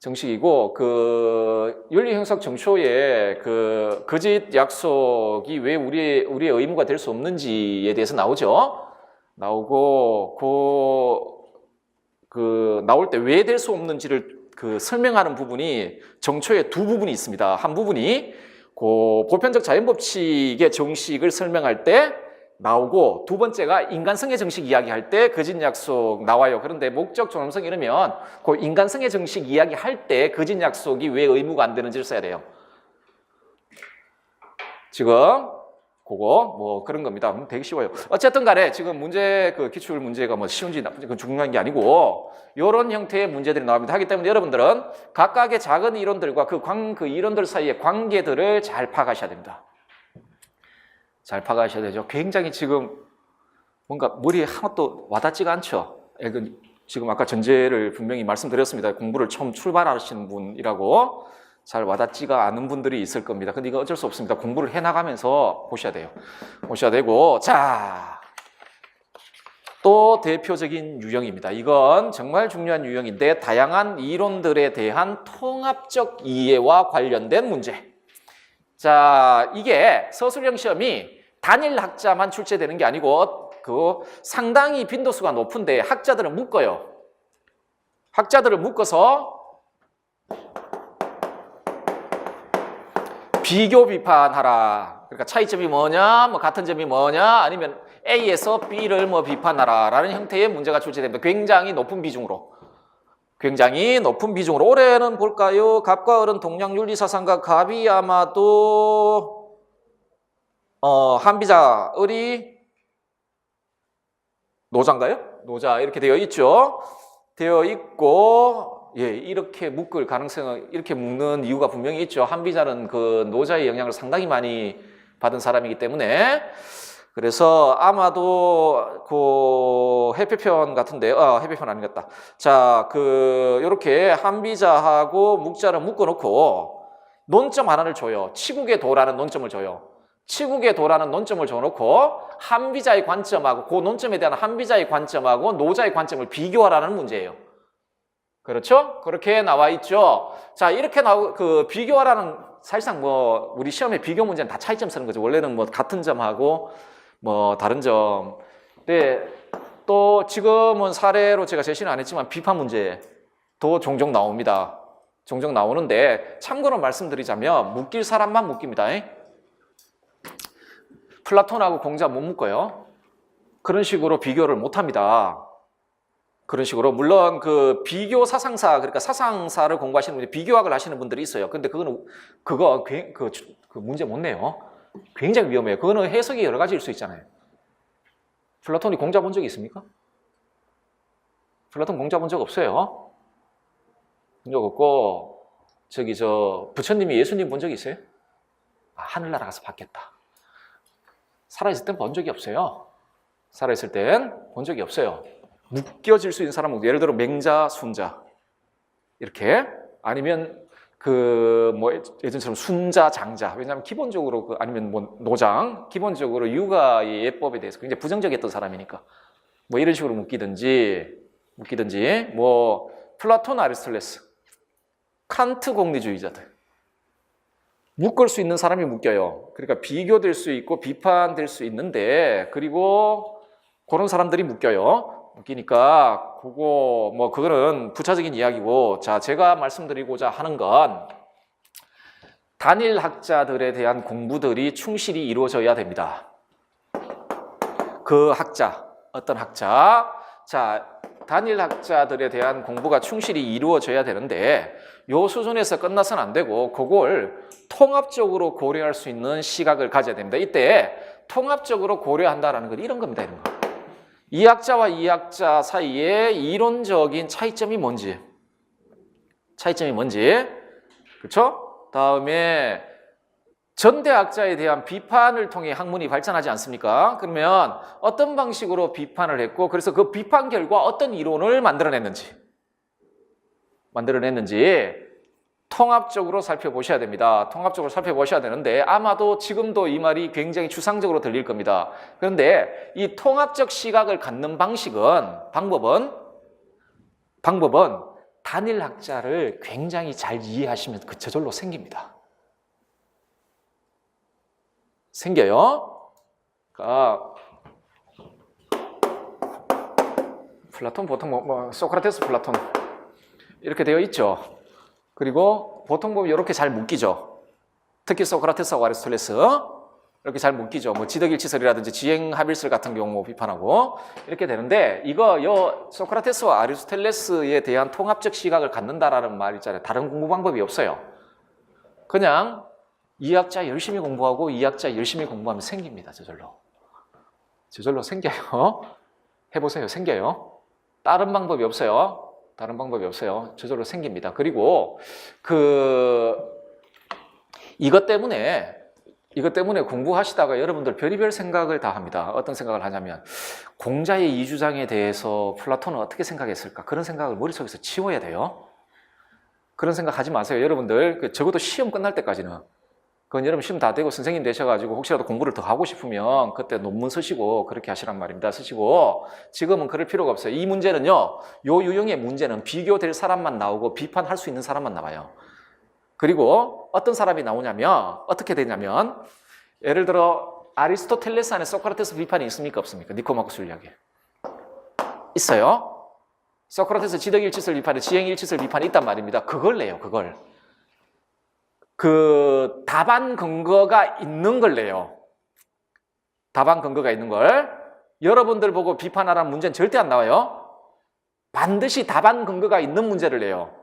정식이고 그 윤리형성 정초에 그 거짓 약속이 왜 우리의 의무가 될 수 없는지에 대해서 나오죠. 나오고 그 나올 때 왜 될 수 없는지를 그 설명하는 부분이 정초에 두 부분이 있습니다. 한 부분이 그 보편적 자연법칙의 정식을 설명할 때 나오고 두 번째가 인간성의 정식 이야기할 때 거짓 약속 나와요. 그런데 목적 존엄성 이러면 그 인간성의 정식 이야기할 때 거짓 약속이 왜 의무가 안 되는지를 써야 돼요. 지금 그거 뭐 그런 겁니다. 되게 쉬워요. 어쨌든 간에 지금 문제 그 기출 문제가 뭐 쉬운지 나쁜지 그건 중요한 게 아니고 이런 형태의 문제들이 나옵니다. 하기 때문에 여러분들은 각각의 작은 이론들과 그 이론들 사이의 관계들을 잘 파악하셔야 됩니다. 잘 파악하셔야 되죠. 굉장히 지금 뭔가 머리에 하나도 와닿지가 않죠. 지금 아까 전제를 분명히 말씀드렸습니다. 공부를 처음 출발하시는 분이라고 잘 와닿지가 않은 분들이 있을 겁니다. 근데 이거 어쩔 수 없습니다. 공부를 해나가면서 보셔야 돼요. 보셔야 되고 자, 또 대표적인 유형입니다. 이건 정말 중요한 유형인데 다양한 이론들에 대한 통합적 이해와 관련된 문제. 자, 이게 서술형 시험이 단일 학자만 출제되는 게 아니고 상당히 빈도수가 높은데 학자들을 묶어요. 학자들을 묶어서 비교 비판하라. 그러니까 차이점이 뭐냐, 뭐 같은 점이 뭐냐, 아니면 A에서 B를 뭐 비판하라 라는 형태의 문제가 출제됩니다. 굉장히 높은 비중으로. 굉장히 높은 비중으로. 올해는 볼까요? 갑과 을은 동량윤리사상과 갑이 아마도 한비자, 을이 노자인가요? 노자 이렇게 되어 있죠. 되어 있고 이렇게 묶을 가능성은 이렇게 묶는 이유가 분명히 있죠. 한비자는 그 노자의 영향을 상당히 많이 받은 사람이기 때문에 그래서 아마도 그 해표편 같은데 해표편 아니겠다. 자, 요렇게 한비자하고 묵자를 묶어놓고 논점 하나를 줘요. 치국의 도라는 논점을 줘요. 치국의 도라는 논점을 줘놓고 한비자의 관점하고 그 논점에 대한 한비자의 관점하고 노자의 관점을 비교하라는 문제예요. 그렇죠? 그렇게 나와 있죠. 자, 이렇게 비교하라는 사실상 뭐 우리 시험에 비교 문제는 다 차이점 쓰는 거죠. 원래는 뭐 같은 점하고 뭐 다른 점. 근데 또 지금은 사례로 제가 제시는 안 했지만 비판 문제도 종종 나옵니다. 종종 나오는데 참고로 말씀드리자면 묶일 사람만 묶입니다. 플라톤하고 공자 못 묶어요. 그런 식으로 비교를 못 합니다. 그런 식으로 물론 그 비교 사상사 그러니까 사상사를 공부하시는 분이 비교학을 하시는 분들이 있어요. 근데 그거 그 문제 못 내요. 굉장히 위험해요. 그거는 해석이 여러 가지일 수 있잖아요. 플라톤이 공자 본 적이 있습니까? 플라톤 공자 본 적 없어요. 본 적 없고 부처님이 예수님 본 적이 있어요? 하늘나라 가서 봤겠다. 살아있을 땐 본 적이 없어요. 살아있을 땐 본 적이 없어요. 묶여질 수 있는 사람은 예를 들어 맹자, 순자 이렇게 아니면 예전처럼 순자, 장자 왜냐하면 기본적으로 아니면 뭐 노장 기본적으로 육아의 예법에 대해서 굉장히 부정적이었던 사람이니까 뭐 이런 식으로 묶이든지 뭐 플라톤, 아리스토텔레스, 칸트 공리주의자들 묶을 수 있는 사람이 묶여요. 그러니까 비교될 수 있고 비판될 수 있는데 그리고 그런 사람들이 묶이니까 그거는 부차적인 이야기고 자 제가 말씀드리고자 하는 건 단일 학자들에 대한 공부들이 충실히 이루어져야 됩니다. 그 학자 어떤 학자 자 단일 학자들에 대한 공부가 충실히 이루어져야 되는데 요 수준에서 끝나서는 안 되고 그걸 통합적으로 고려할 수 있는 시각을 가져야 됩니다. 이때 통합적으로 고려한다는 건 이런 겁니다. 이런 거. 이 학자와 이 학자 사이에 이론적인 차이점이 뭔지 그렇죠? 다음에 전대학자에 대한 비판을 통해 학문이 발전하지 않습니까? 그러면 어떤 방식으로 비판을 했고 그래서 그 비판 결과 어떤 이론을 만들어냈는지 통합적으로 살펴보셔야 됩니다. 통합적으로 살펴보셔야 되는데 아마도 지금도 이 말이 굉장히 추상적으로 들릴 겁니다. 그런데 이 통합적 시각을 갖는 방법은 단일 학자를 굉장히 잘 이해하시면 저절로 생깁니다. 생겨요. 플라톤 보통 소크라테스, 플라톤 이렇게 되어 있죠. 그리고 보통 보면 이렇게 잘 묶이죠. 특히 소크라테스하고 아리스토텔레스 이렇게 잘 묶이죠. 뭐 지덕일치설이라든지 지행합일설 같은 경우 비판하고 이렇게 되는데 소크라테스와 아리스토텔레스에 대한 통합적 시각을 갖는다라는 말 있잖아요. 다른 공부 방법이 없어요. 그냥 이 학자 열심히 공부하고 이 학자 열심히 공부하면 생깁니다. 저절로 생겨요. 해보세요. 생겨요. 다른 방법이 없어요. 저절로 생깁니다. 그리고 이것 때문에 공부하시다가 여러분들 별의별 생각을 다 합니다. 어떤 생각을 하냐면 공자의 이주장에 대해서 플라톤은 어떻게 생각했을까? 그런 생각을 머릿속에서 치워야 돼요. 그런 생각 하지 마세요. 여러분들 적어도 시험 끝날 때까지는 그건 여러분 시험 다 되고 선생님 되셔가지고 혹시라도 공부를 더 하고 싶으면 그때 논문 쓰시고 그렇게 하시란 말입니다. 쓰시고 지금은 그럴 필요가 없어요. 이 문제는요. 요 유형의 문제는 비교될 사람만 나오고 비판할 수 있는 사람만 나와요. 그리고 어떤 사람이 나오냐면 어떻게 되냐면 예를 들어 아리스토텔레스 안에 소크라테스 비판이 있습니까? 없습니까? 니코마코스 윤리학에 있어요. 소크라테스 지덕일치설 비판에 지행일치설 비판이 있단 말입니다. 그걸 내요. 그걸. 답안 근거가 있는 걸 내요. 답안 근거가 있는 걸. 여러분들 보고 비판하라는 문제는 절대 안 나와요. 반드시 답안 근거가 있는 문제를 내요.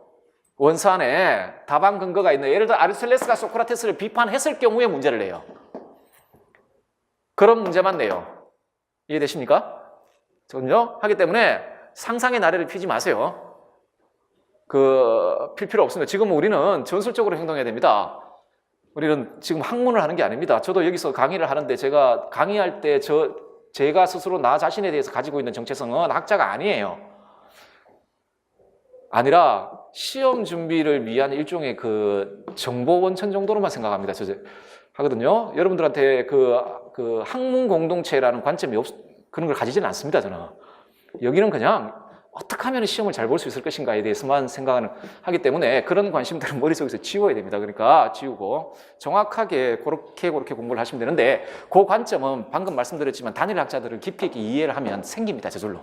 원서 안에 답안 근거가 있는, 예를 들어 아리스토텔레스가 소크라테스를 비판했을 경우에 문제를 내요. 그런 문제만 내요. 이해되십니까? 전혀 하기 때문에 상상의 나래를 피지 마세요. 필 필요 없습니다. 지금 우리는 전술적으로 행동해야 됩니다. 우리는 지금 학문을 하는 게 아닙니다. 저도 여기서 강의를 하는데 제가 강의할 때 제가 스스로 나 자신에 대해서 가지고 있는 정체성은 학자가 아니에요. 아니라 시험 준비를 위한 일종의 그 정보 원천 정도로만 생각합니다. 하거든요. 여러분들한테 그 학문 공동체라는 관점이 그런 걸 가지지는 않습니다. 저는 여기는 그냥 어떻게 하면 시험을 잘 볼 수 있을 것인가에 대해서만 생각을 하기 때문에 그런 관심들은 머릿속에서 지워야 됩니다. 그러니까 지우고 정확하게 그렇게 공부를 하시면 되는데, 그 관점은 방금 말씀드렸지만 단일 학자들을 깊이 있게 이해를 하면 생깁니다. 저절로.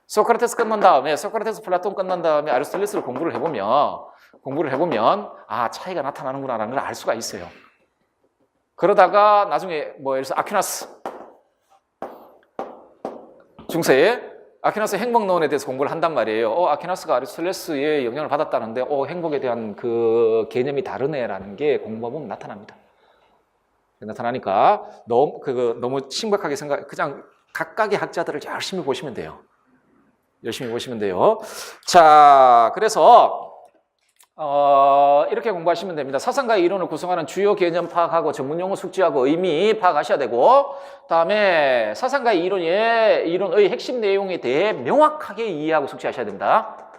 소크라테스 끝난 다음에, 소크라테스 플라톤 끝난 다음에 아리스토텔레스를 공부를 해보면 아, 차이가 나타나는구나라는 걸 알 수가 있어요. 그러다가 나중에 예를 들어서 아퀴나스 중세에 아퀴나스 행복론에 대해서 공부를 한단 말이에요. 아퀴나스가 아리스토텔레스의 영향을 받았다는데 행복에 대한 그 개념이 다르네라는 게 공부하면 나타납니다. 나타나니까 너무 심각하게 그냥 각각의 학자들을 열심히 보시면 돼요. 자, 그래서 이렇게 공부하시면 됩니다. 사상가의 이론을 구성하는 주요 개념 파악하고 전문용어 숙지하고 의미 파악하셔야 되고, 다음에 사상가의 이론의 핵심 내용에 대해 명확하게 이해하고 숙지하셔야 됩니다.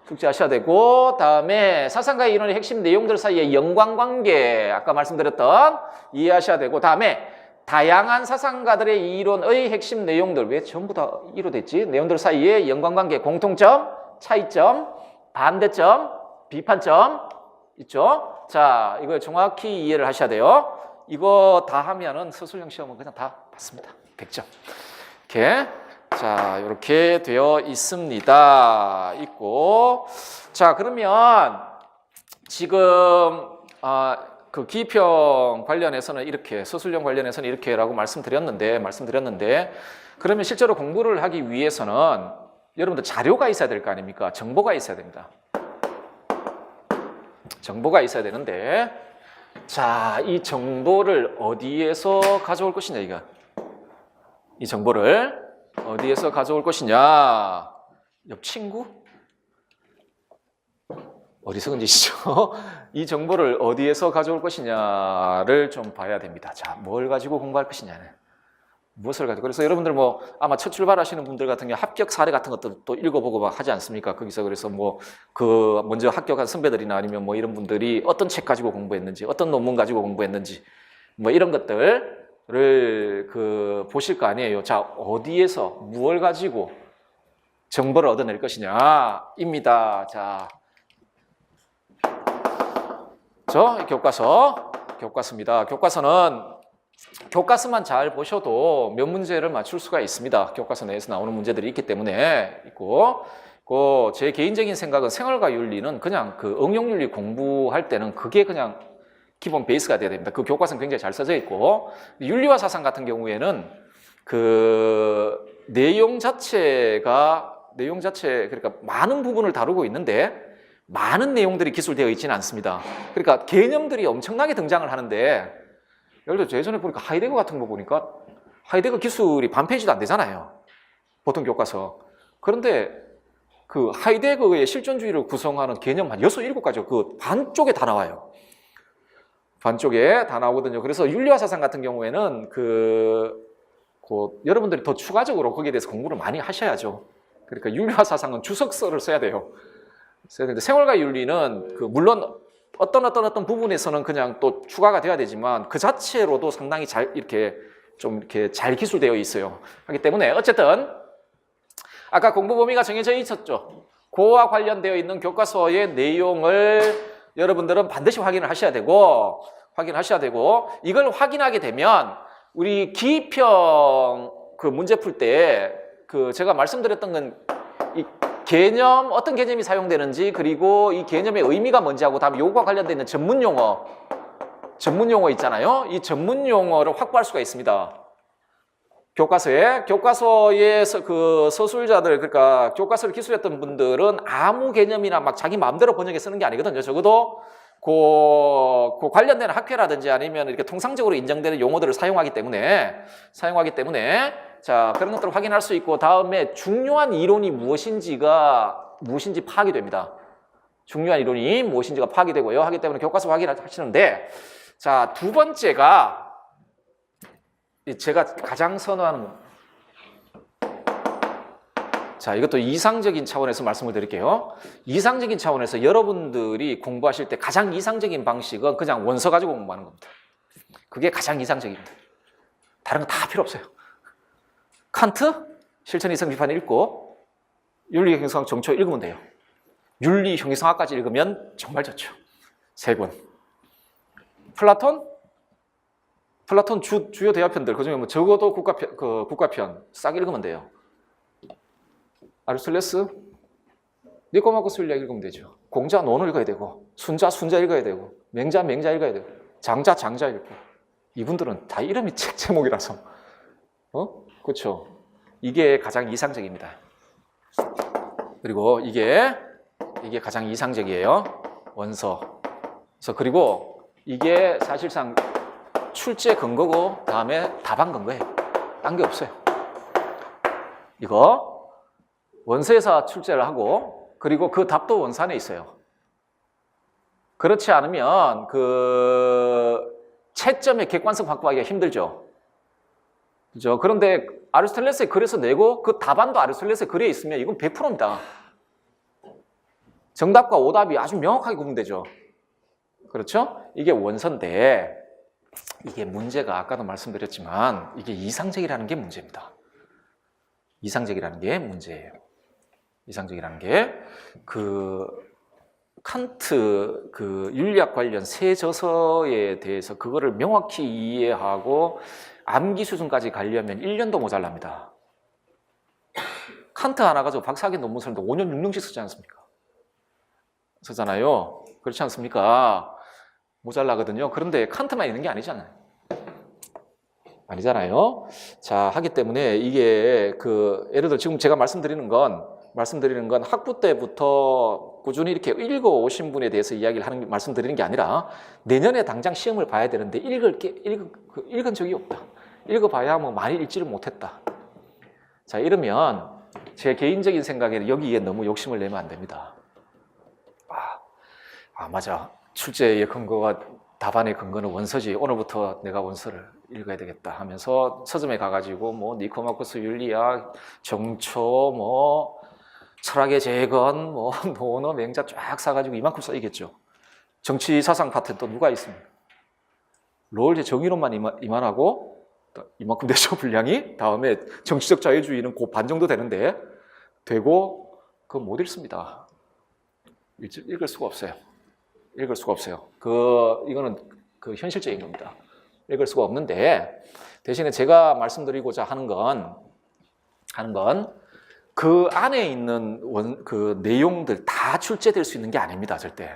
숙지하셔야 되고, 다음에 사상가의 이론의 핵심 내용들 사이의 연관관계, 아까 말씀드렸던 이해하셔야 되고, 다음에 다양한 사상가들의 이론의 핵심 내용들, 왜 전부 다 이루어졌지? 내용들 사이의 연관관계, 공통점, 차이점, 반대점, 비판점 있죠? 자, 이걸 정확히 이해를 하셔야 돼요. 이거 다 하면은 서술형 시험은 그냥 다 받습니다. 100점. 이렇게. 자, 이렇게 되어 있습니다. 자, 그러면 지금 그 기평 관련해서는 이렇게, 서술형 관련해서는 이렇게라고 말씀드렸는데, 그러면 실제로 공부를 하기 위해서는 여러분들 자료가 있어야 될 거 아닙니까? 정보가 있어야 됩니다. 정보가 있어야 되는데, 자, 이 정보를 어디에서 가져올 것이냐, 이거. 이 정보를 어디에서 가져올 것이냐. 옆 친구? 어디서 건지시죠? 이 정보를 어디에서 가져올 것이냐를 좀 봐야 됩니다. 자, 뭘 가지고 공부할 것이냐는. 무엇을 가지고. 그래서 여러분들 아마 첫 출발하시는 분들 같은 경우 합격 사례 같은 것도 또 읽어보고 막 하지 않습니까? 거기서 그래서 먼저 합격한 선배들이나 아니면 이런 분들이 어떤 책 가지고 공부했는지, 어떤 논문 가지고 공부했는지, 이런 것들을 보실 거 아니에요. 자, 어디에서 무엇을 가지고 정보를 얻어낼 것이냐입니다. 자, 교과서입니다. 교과서만 잘 보셔도 몇 문제를 맞출 수가 있습니다. 교과서 내에서 나오는 문제들이 있기 때문에 제 개인적인 생각은 생활과 윤리는 그냥 응용윤리 공부할 때는 그게 그냥 기본 베이스가 돼야 됩니다. 그 교과서는 굉장히 잘 써져 있고, 윤리와 사상 같은 경우에는 내용 자체가 그러니까 많은 부분을 다루고 있는데 많은 내용들이 기술되어 있지는 않습니다. 그러니까 개념들이 엄청나게 등장을 하는데, 예를 들어 예전에 보니까 하이데거 같은 거 보니까 하이데거 기술이 반 페이지도 안 되잖아요. 보통 교과서. 그런데 그 하이데거의 실존주의를 구성하는 개념 한 6, 7가지 반쪽에 다 나와요. 반쪽에 다 나오거든요. 그래서 윤리와 사상 같은 경우에는 여러분들이 더 추가적으로 거기에 대해서 공부를 많이 하셔야죠. 그러니까 윤리와 사상은 주석서를 써야 돼요. 생활과 윤리는 물론 어떤 부분에서는 그냥 또 추가가 돼야 되지만 그 자체로도 상당히 이렇게 잘 기술되어 있어요. 하기 때문에 어쨌든 아까 공부 범위가 정해져 있었죠. 그와 관련되어 있는 교과서의 내용을 여러분들은 반드시 확인을 하셔야 되고, 이걸 확인하게 되면 우리 기평 문제 풀 때 제가 말씀드렸던 건 이 어떤 개념이 사용되는지, 그리고 이 개념의 의미가 뭔지 하고, 다음에 요거와 관련되어 있는 전문 용어 있잖아요. 이 전문 용어를 확보할 수가 있습니다. 교과서에 그 서술자들, 그러니까 교과서를 기술했던 분들은 아무 개념이나 막 자기 마음대로 번역해 쓰는 게 아니거든요. 적어도 그 관련된 학회라든지 아니면 이렇게 통상적으로 인정되는 용어들을 사용하기 때문에 자, 그런 것들을 확인할 수 있고, 다음에 중요한 이론이 무엇인지 파악이 됩니다. 중요한 이론이 무엇인지가 파악이 되고요. 하기 때문에 교과서 확인하시는데, 자, 두 번째가 제가 가장 선호하는, 자, 이것도 이상적인 차원에서 말씀을 드릴게요. 이상적인 차원에서 여러분들이 공부하실 때 가장 이상적인 방식은 그냥 원서 가지고 공부하는 겁니다. 그게 가장 이상적입니다. 다른 거 다 필요 없어요. 칸트, 실천 이성 비판 읽고 윤리 형성학 정초 읽으면 돼요. 윤리 형성학까지 읽으면 정말 좋죠. 3권. 플라톤 주요 대화편들, 그중에 뭐 적어도 국가편 싹 읽으면 돼요. 아리스토텔레스, 니코마코스 윤리학 읽으면 되죠. 공자 논을 읽어야 되고, 순자 읽어야 되고, 맹자 읽어야 되고, 장자 읽고. 이분들은 다 이름이 책 제목이라서, 그렇죠. 이게 가장 이상적입니다. 그리고 이게 가장 이상적이에요. 원서. 그리고 이게 사실상 출제 근거고, 다음에 답안 근거예요. 딴 게 없어요. 이거 원서에서 출제를 하고, 그리고 그 답도 원서 안에 있어요. 그렇지 않으면 그 채점의 객관성 확보하기가 힘들죠. 그죠? 그런데 아리스토텔레스의 글에서 내고 그 답안도 아리스토텔레스의 글에 있으면 이건 100%입니다. 정답과 오답이 아주 명확하게 구분되죠. 그렇죠? 이게 원서인데, 이게 문제가 아까도 말씀드렸지만 이게 이상적이라는 게 문제입니다. 이상적이라는 게 문제예요. 이상적이라는 게 칸트 윤리학 관련 세 저서에 대해서 그거를 명확히 이해하고 암기 수준까지 가려면 1년도 모자랍니다. 칸트 하나 가지고 박사학위 논문 쓰는데 5년 6년씩 쓰지 않습니까? 쓰잖아요. 그렇지 않습니까? 모자라거든요. 그런데 칸트만 있는 게 아니잖아요. 자, 하기 때문에 이게 예를 들어 지금 제가 말씀드리는 건 학부 때부터 꾸준히 이렇게 읽어오신 분에 대해서 말씀드리는 게 아니라 내년에 당장 시험을 봐야 되는데 읽은 적이 없다. 읽어봐야 뭐 많이 읽지를 못했다. 자, 이러면 제 개인적인 생각에는 여기에 너무 욕심을 내면 안 됩니다. 맞아. 출제의 근거가 답안의 근거는 원서지. 오늘부터 내가 원서를 읽어야 되겠다 하면서 서점에 가가지고 뭐 니코마코스 윤리학, 정초, 철학의 재건, 논어, 맹자 쫙 사가지고 이만큼 써야겠죠. 정치 사상 파트는 또 누가 있습니까? 롤제 정의론만 이만하고 이만큼 되죠, 분량이. 다음에 정치적 자유주의는 그 반 정도 되는데 되고 그거 못 읽습니다. 읽을 수가 없어요. 이거는 현실적인 겁니다. 읽을 수가 없는데, 대신에 제가 말씀드리고자 하는 건 그 안에 있는 그 내용들 다 출제될 수 있는 게 아닙니다. 절대.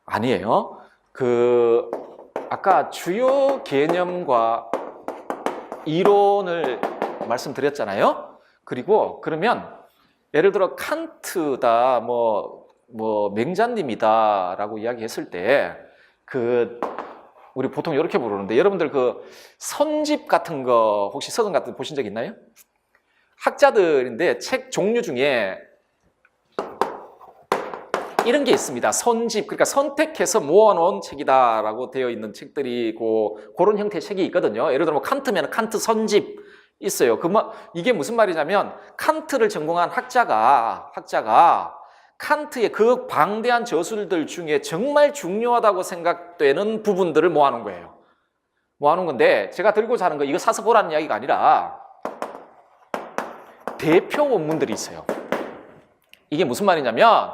아니에요. 아까 주요 개념과 이론을 말씀드렸잖아요. 그리고 그러면 예를 들어 칸트다, 맹자님이다라고 이야기했을 때 우리 보통 이렇게 부르는데, 여러분들 선집 같은 거 혹시 서점 같은 거 보신 적 있나요? 학자들인데 책 종류 중에 이런 게 있습니다. 선집, 그러니까 선택해서 모아놓은 책이다라고 되어 있는 책들이 그런 형태의 책이 있거든요. 예를 들어 칸트면 칸트 선집 있어요. 이게 무슨 말이냐면 칸트를 전공한 학자가 칸트의 그 방대한 저술들 중에 정말 중요하다고 생각되는 부분들을 모아놓은 거예요. 모아놓은 건데, 제가 들고자 하는 거 이거 사서 보라는 이야기가 아니라 대표 원문들이 있어요. 이게 무슨 말이냐면,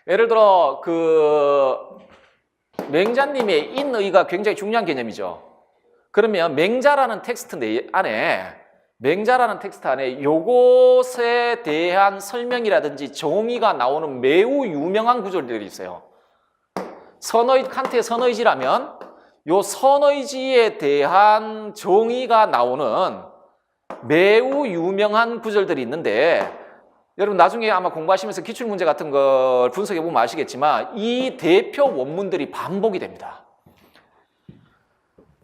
예를 들어 맹자님의 인의가 굉장히 중요한 개념이죠. 그러면 맹자라는 텍스트 안에 요것에 대한 설명이라든지 정의가 나오는 매우 유명한 구절들이 있어요. 칸트의 선의지라면 요 선의지에 대한 정의가 나오는 매우 유명한 구절들이 있는데 여러분 나중에 아마 공부하시면서 기출문제 같은 걸 분석해 보면 아시겠지만 이 대표 원문들이 반복이 됩니다.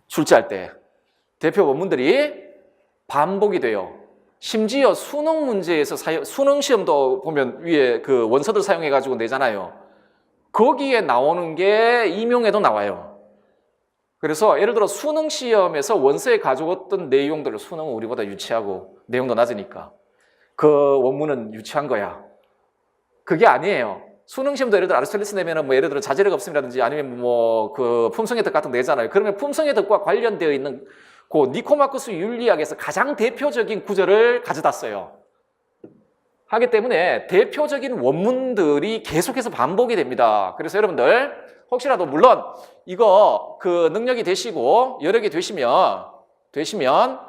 출제할 때 대표 원문들이 반복이 돼요. 심지어 수능 문제에서 수능 시험도 보면 위에 그 원서들 사용해 가지고 내잖아요. 거기에 나오는 게 임용에도 나와요. 그래서 예를 들어 수능 시험에서 원서에 가져왔던 내용들을 수능은 우리보다 유치하고 내용도 낮으니까 그 원문은 유치한 거야. 그게 아니에요. 수능 시험도 예를 들어 아리스토텔레스 내면은 뭐 예를 들어 자제력 없음이라든지 아니면 뭐 그 품성의 덕 같은 거 내잖아요. 그러면 품성의 덕과 관련되어 있는 그 니코마코스 윤리학에서 가장 대표적인 구절을 가져다 써요. 하기 때문에 대표적인 원문들이 계속해서 반복이 됩니다. 그래서 여러분들 혹시라도 물론 이거 그 능력이 되시고 여력이 되시면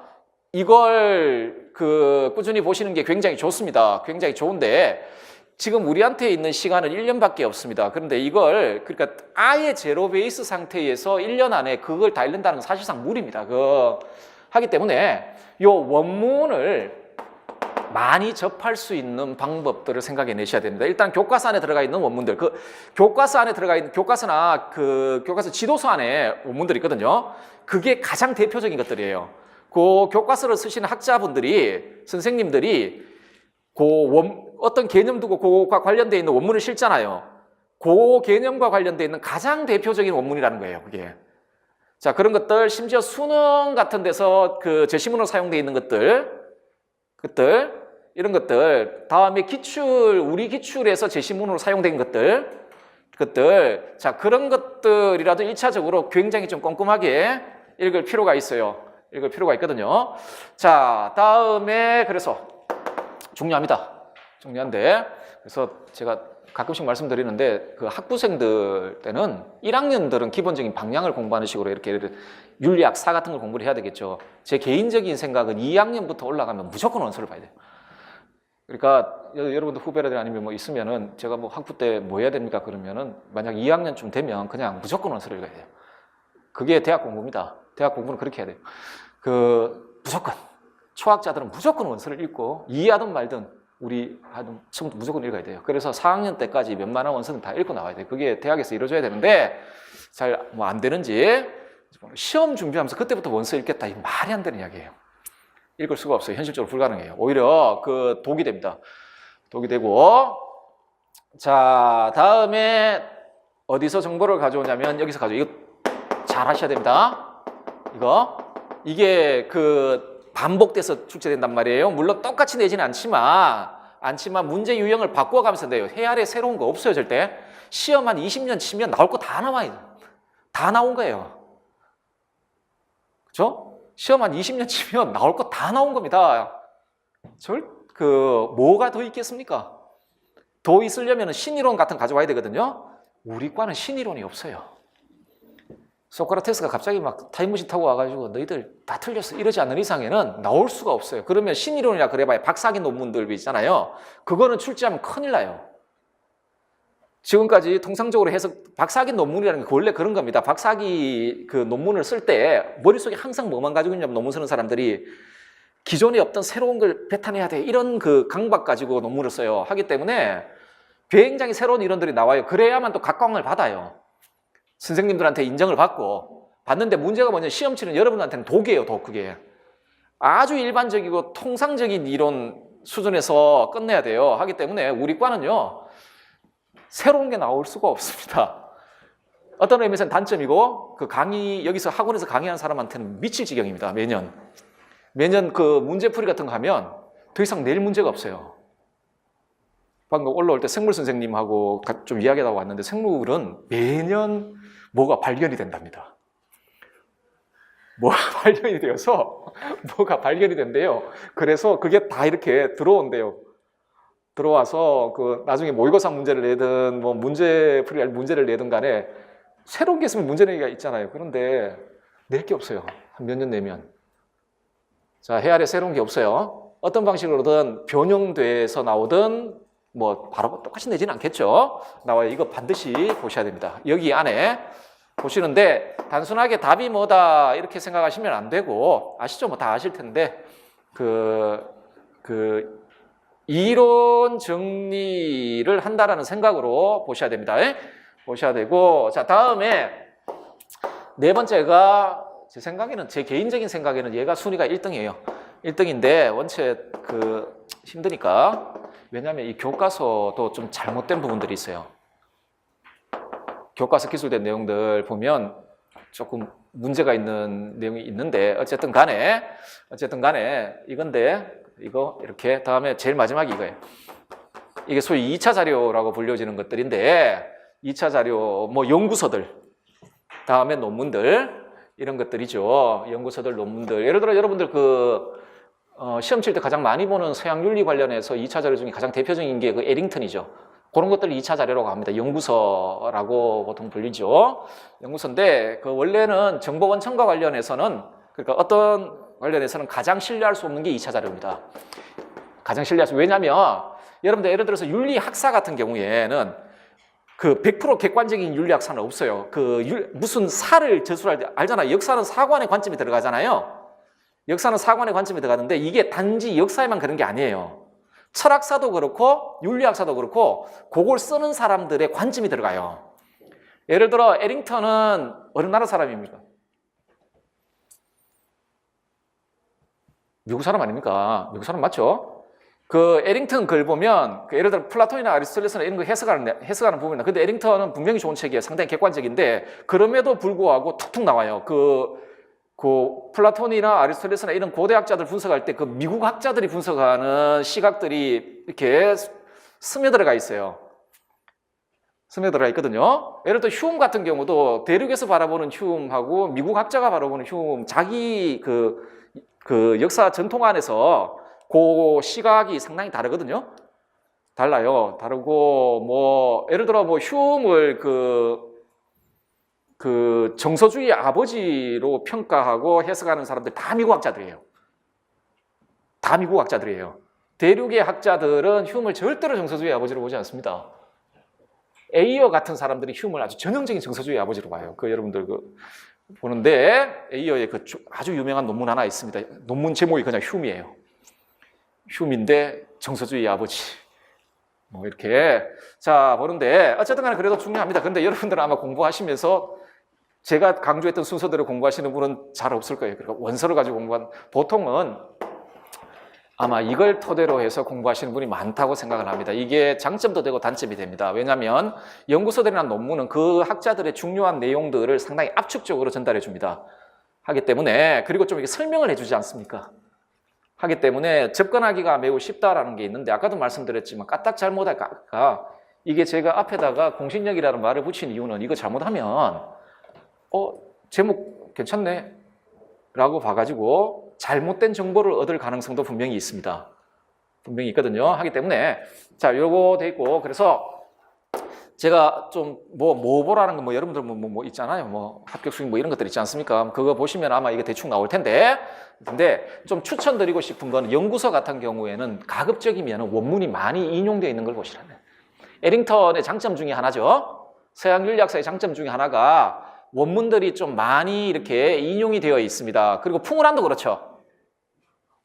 이걸 그 꾸준히 보시는 게 굉장히 좋습니다. 굉장히 좋은데 지금 우리한테 있는 시간은 1년밖에 없습니다. 그런데 이걸 그러니까 아예 제로 베이스 상태에서 1년 안에 그걸 다 읽는다는 건 사실상 무리입니다. 하기 때문에 요 원문을 많이 접할 수 있는 방법들을 생각해 내셔야 됩니다. 일단 교과서 안에 들어가 있는 원문들, 그 교과서 안에 들어가 있는 교과서나 그 교과서 지도서 안에 원문들이 있거든요. 그게 가장 대표적인 것들이에요. 그 교과서를 쓰시는 학자분들이 선생님들이 어떤 개념 두고 그거과 관련되어 있는 원문을 실잖아요. 그 개념과 관련되어 있는 가장 대표적인 원문이라는 거예요. 그게. 자, 그런 것들 심지어 수능 같은 데서 그 제시문으로 사용되어 있는 것들 이런 것들 다음에 우리 기출에서 제시문으로 사용된 것들 자, 그런 것들이라도 1차적으로 굉장히 좀 꼼꼼하게 읽을 필요가 있어요. 읽을 필요가 있거든요. 자, 다음에 그래서 중요한데 그래서 제가 가끔씩 말씀드리는데 그 학부생들 때는 1학년들은 기본적인 방향을 공부하는 식으로 이렇게 윤리학사 같은 걸 공부를 해야 되겠죠. 제 개인적인 생각은 2학년부터 올라가면 무조건 원서를 봐야 돼요. 그러니까 여러분들 후배들 아니면 뭐 있으면은 제가 뭐 학부 때 뭐 해야 됩니까? 그러면은 만약 2학년쯤 되면 그냥 무조건 원서를 읽어야 돼요. 그게 대학 공부입니다. 대학 공부는 그렇게 해야 돼요. 무조건 초학자들은 무조건 원서를 읽고 이해하든 말든 우리 처음부터 무조건 읽어야 돼요. 그래서 4학년 때까지 웬만한 원서는 다 읽고 나와야 돼요. 그게 대학에서 이루어져야 되는데 잘 뭐 안 되는지 시험 준비하면서 그때부터 원서 읽겠다. 이 말이 안 되는 이야기예요. 읽을 수가 없어요. 현실적으로 불가능해요. 오히려 그 독이 됩니다. 독이 되고 자, 다음에 어디서 정보를 가져오냐면 여기서 이거 잘 하셔야 됩니다. 이게 반복돼서 출제된단 말이에요. 물론 똑같이 내지는 않지만 문제 유형을 바꿔가면서 내요. 해아래 새로운 거 없어요, 절대. 시험 한 20년 치면 나올 거 다 나와요. 다 나온 거예요. 그렇죠? 시험 한 20년 치면 나올 거 다 나온 겁니다. 뭐가 더 있겠습니까? 더 있으려면 신이론 같은 거 가져와야 되거든요. 우리 과는 신이론이 없어요. 소크라테스가 갑자기 막 타임머신 타고 와가지고 너희들 다 틀렸어 이러지 않는 이상에는 나올 수가 없어요. 그러면 신이론이라 그래봐야 박사기 논문들 있잖아요. 그거는 출제하면 큰일 나요. 지금까지 통상적으로 해서 박사기 논문이라는 게 원래 그런 겁니다. 박사기 그 논문을 쓸 때 머릿속에 항상 뭐만 가지고 있냐면 논문 쓰는 사람들이 기존에 없던 새로운 걸 뱉어내야 돼. 이런 그 강박 가지고 논문을 써요. 하기 때문에 굉장히 새로운 이론들이 나와요. 그래야만 또 각광을 받아요. 선생님들한테 인정을 받는데 문제가 뭐냐면 시험 치는 여러분한테는 독이에요. 독. 그게 아주 일반적이고 통상적인 이론 수준에서 끝내야 돼요. 하기 때문에 우리 과는요 새로운 게 나올 수가 없습니다. 어떤 의미에서는 단점이고 여기서 학원에서 강의하는 사람한테는 미칠 지경입니다. 매년 그 문제풀이 같은 거 하면 더 이상 낼 문제가 없어요. 방금 올라올 때 생물 선생님하고 좀 이야기하다 왔는데 생물은 매년 뭐가 발견이 된답니다. 뭐가 발견이 되어서 뭐가 발견이 된대요. 그래서 그게 다 이렇게 들어온대요. 들어와서 나중에 모의고사 문제를 내든 뭐 문제풀이 문제를 내든 간에 새로운 게 있으면 문제 내기가 있잖아요. 그런데 낼 게 없어요. 한 몇 년 내면. 자, 해아래 새로운 게 없어요. 어떤 방식으로든 변형돼서 나오든 뭐 바로 똑같이 내지는 않겠죠. 나와요. 이거 반드시 보셔야 됩니다. 여기 안에 보시는데 단순하게 답이 뭐다 이렇게 생각하시면 안 되고 아시죠? 뭐 다 아실 텐데 그 이론 정리를 한다라는 생각으로 보셔야 됩니다. 보셔야 되고, 자, 다음에 네 번째가 제 생각에는, 제 개인적인 생각에는 얘가 순위가 1등이에요. 1등인데 원체 힘드니까. 왜냐하면 이 교과서도 좀 잘못된 부분들이 있어요. 교과서 기술된 내용들 보면 조금 문제가 있는 내용이 있는데 어쨌든 간에 이건데 이거 이렇게 다음에 제일 마지막이 이거예요. 이게 소위 2차 자료라고 불려지는 것들인데 2차 자료 뭐 연구서들 다음에 논문들 이런 것들이죠. 연구서들 논문들 예를 들어 여러분들 시험 칠 때 가장 많이 보는 서양 윤리 관련해서 2차 자료 중에 가장 대표적인 게 그 에링턴이죠. 그런 것들을 2차 자료라고 합니다. 연구서라고 보통 불리죠. 연구서인데 원래는 정보원 첨가 관련해서는 그러니까 어떤 관련해서는 가장 신뢰할 수 없는 게 2차 자료입니다. 가장 신뢰할 수 왜냐하면 여러분들 예를 들어서 윤리학사 같은 경우에는 100% 객관적인 윤리학사는 없어요. 무슨 사를 저술할 때 알잖아요. 역사는 사관의 관점이 들어가잖아요. 역사는 사관의 관점이 들어가는데 이게 단지 역사에만 그런 게 아니에요. 철학사도 그렇고 윤리학사도 그렇고 그걸 쓰는 사람들의 관점이 들어가요. 예를 들어 에링턴은 어느 나라 사람입니까? 미국 사람 아닙니까? 미국 사람 맞죠? 에링턴 글 보면 예를 들어 플라톤이나 아리스토텔레스나 이런 거 해석하는 부분이나 근데 에링턴은 분명히 좋은 책이에요. 상당히 객관적인데 그럼에도 불구하고 툭툭 나와요. 플라톤이나 아리스토텔레스나 이런 고대학자들 분석할 때 미국 학자들이 분석하는 시각들이 이렇게 스며들어가 있어요. 스며들어가 있거든요. 예를 들어 휴움 같은 경우도 대륙에서 바라보는 휴움하고 미국 학자가 바라보는 휴움 자기 역사 전통 안에서 그 시각이 상당히 다르거든요. 달라요. 다르고 예를 들어 휴움을 정서주의 아버지로 평가하고 해석하는 사람들 다 미국 학자들이에요. 다 미국 학자들이에요. 대륙의 학자들은 휴움을 절대로 정서주의 아버지로 보지 않습니다. 에이어 같은 사람들이 휴움을 아주 전형적인 정서주의 아버지로 봐요. 여러분들 보는데 에이어의 아주 유명한 논문 하나 있습니다. 논문 제목이 그냥 휴움이에요. 휴움인데 정서주의 아버지. 이렇게 자 보는데 어쨌든 간에 그래도 중요합니다. 그런데 여러분들은 아마 공부하시면서 제가 강조했던 순서대로 공부하시는 분은 잘 없을 거예요. 그러니까 원서를 가지고 보통은 아마 이걸 토대로 해서 공부하시는 분이 많다고 생각을 합니다. 이게 장점도 되고 단점이 됩니다. 왜냐하면 연구서들이나 논문은 그 학자들의 중요한 내용들을 상당히 압축적으로 전달해 줍니다. 하기 때문에 그리고 좀 이렇게 설명을 해주지 않습니까? 하기 때문에 접근하기가 매우 쉽다라는 게 있는데 아까도 말씀드렸지만 까딱 잘못할까 이게 제가 앞에다가 공신력이라는 말을 붙인 이유는 이거 잘못하면 제목 괜찮네 라고 봐가지고 잘못된 정보를 얻을 가능성도 분명히 있습니다. 분명히 있거든요. 하기 때문에 자 요거 돼 있고 그래서 제가 좀 뭐 보라는 거 여러분들 뭐 있잖아요. 합격 수익 이런 것들 있지 않습니까? 그거 보시면 아마 이게 대충 나올 텐데 근데 좀 추천드리고 싶은 건 연구서 같은 경우에는 가급적이면 원문이 많이 인용되어 있는 걸 보시라는 에링턴의 장점 중에 하나죠. 서양 윤리학사의 장점 중에 하나가 원문들이 좀 많이 이렇게 인용이 되어 있습니다. 그리고 풍울한도 그렇죠.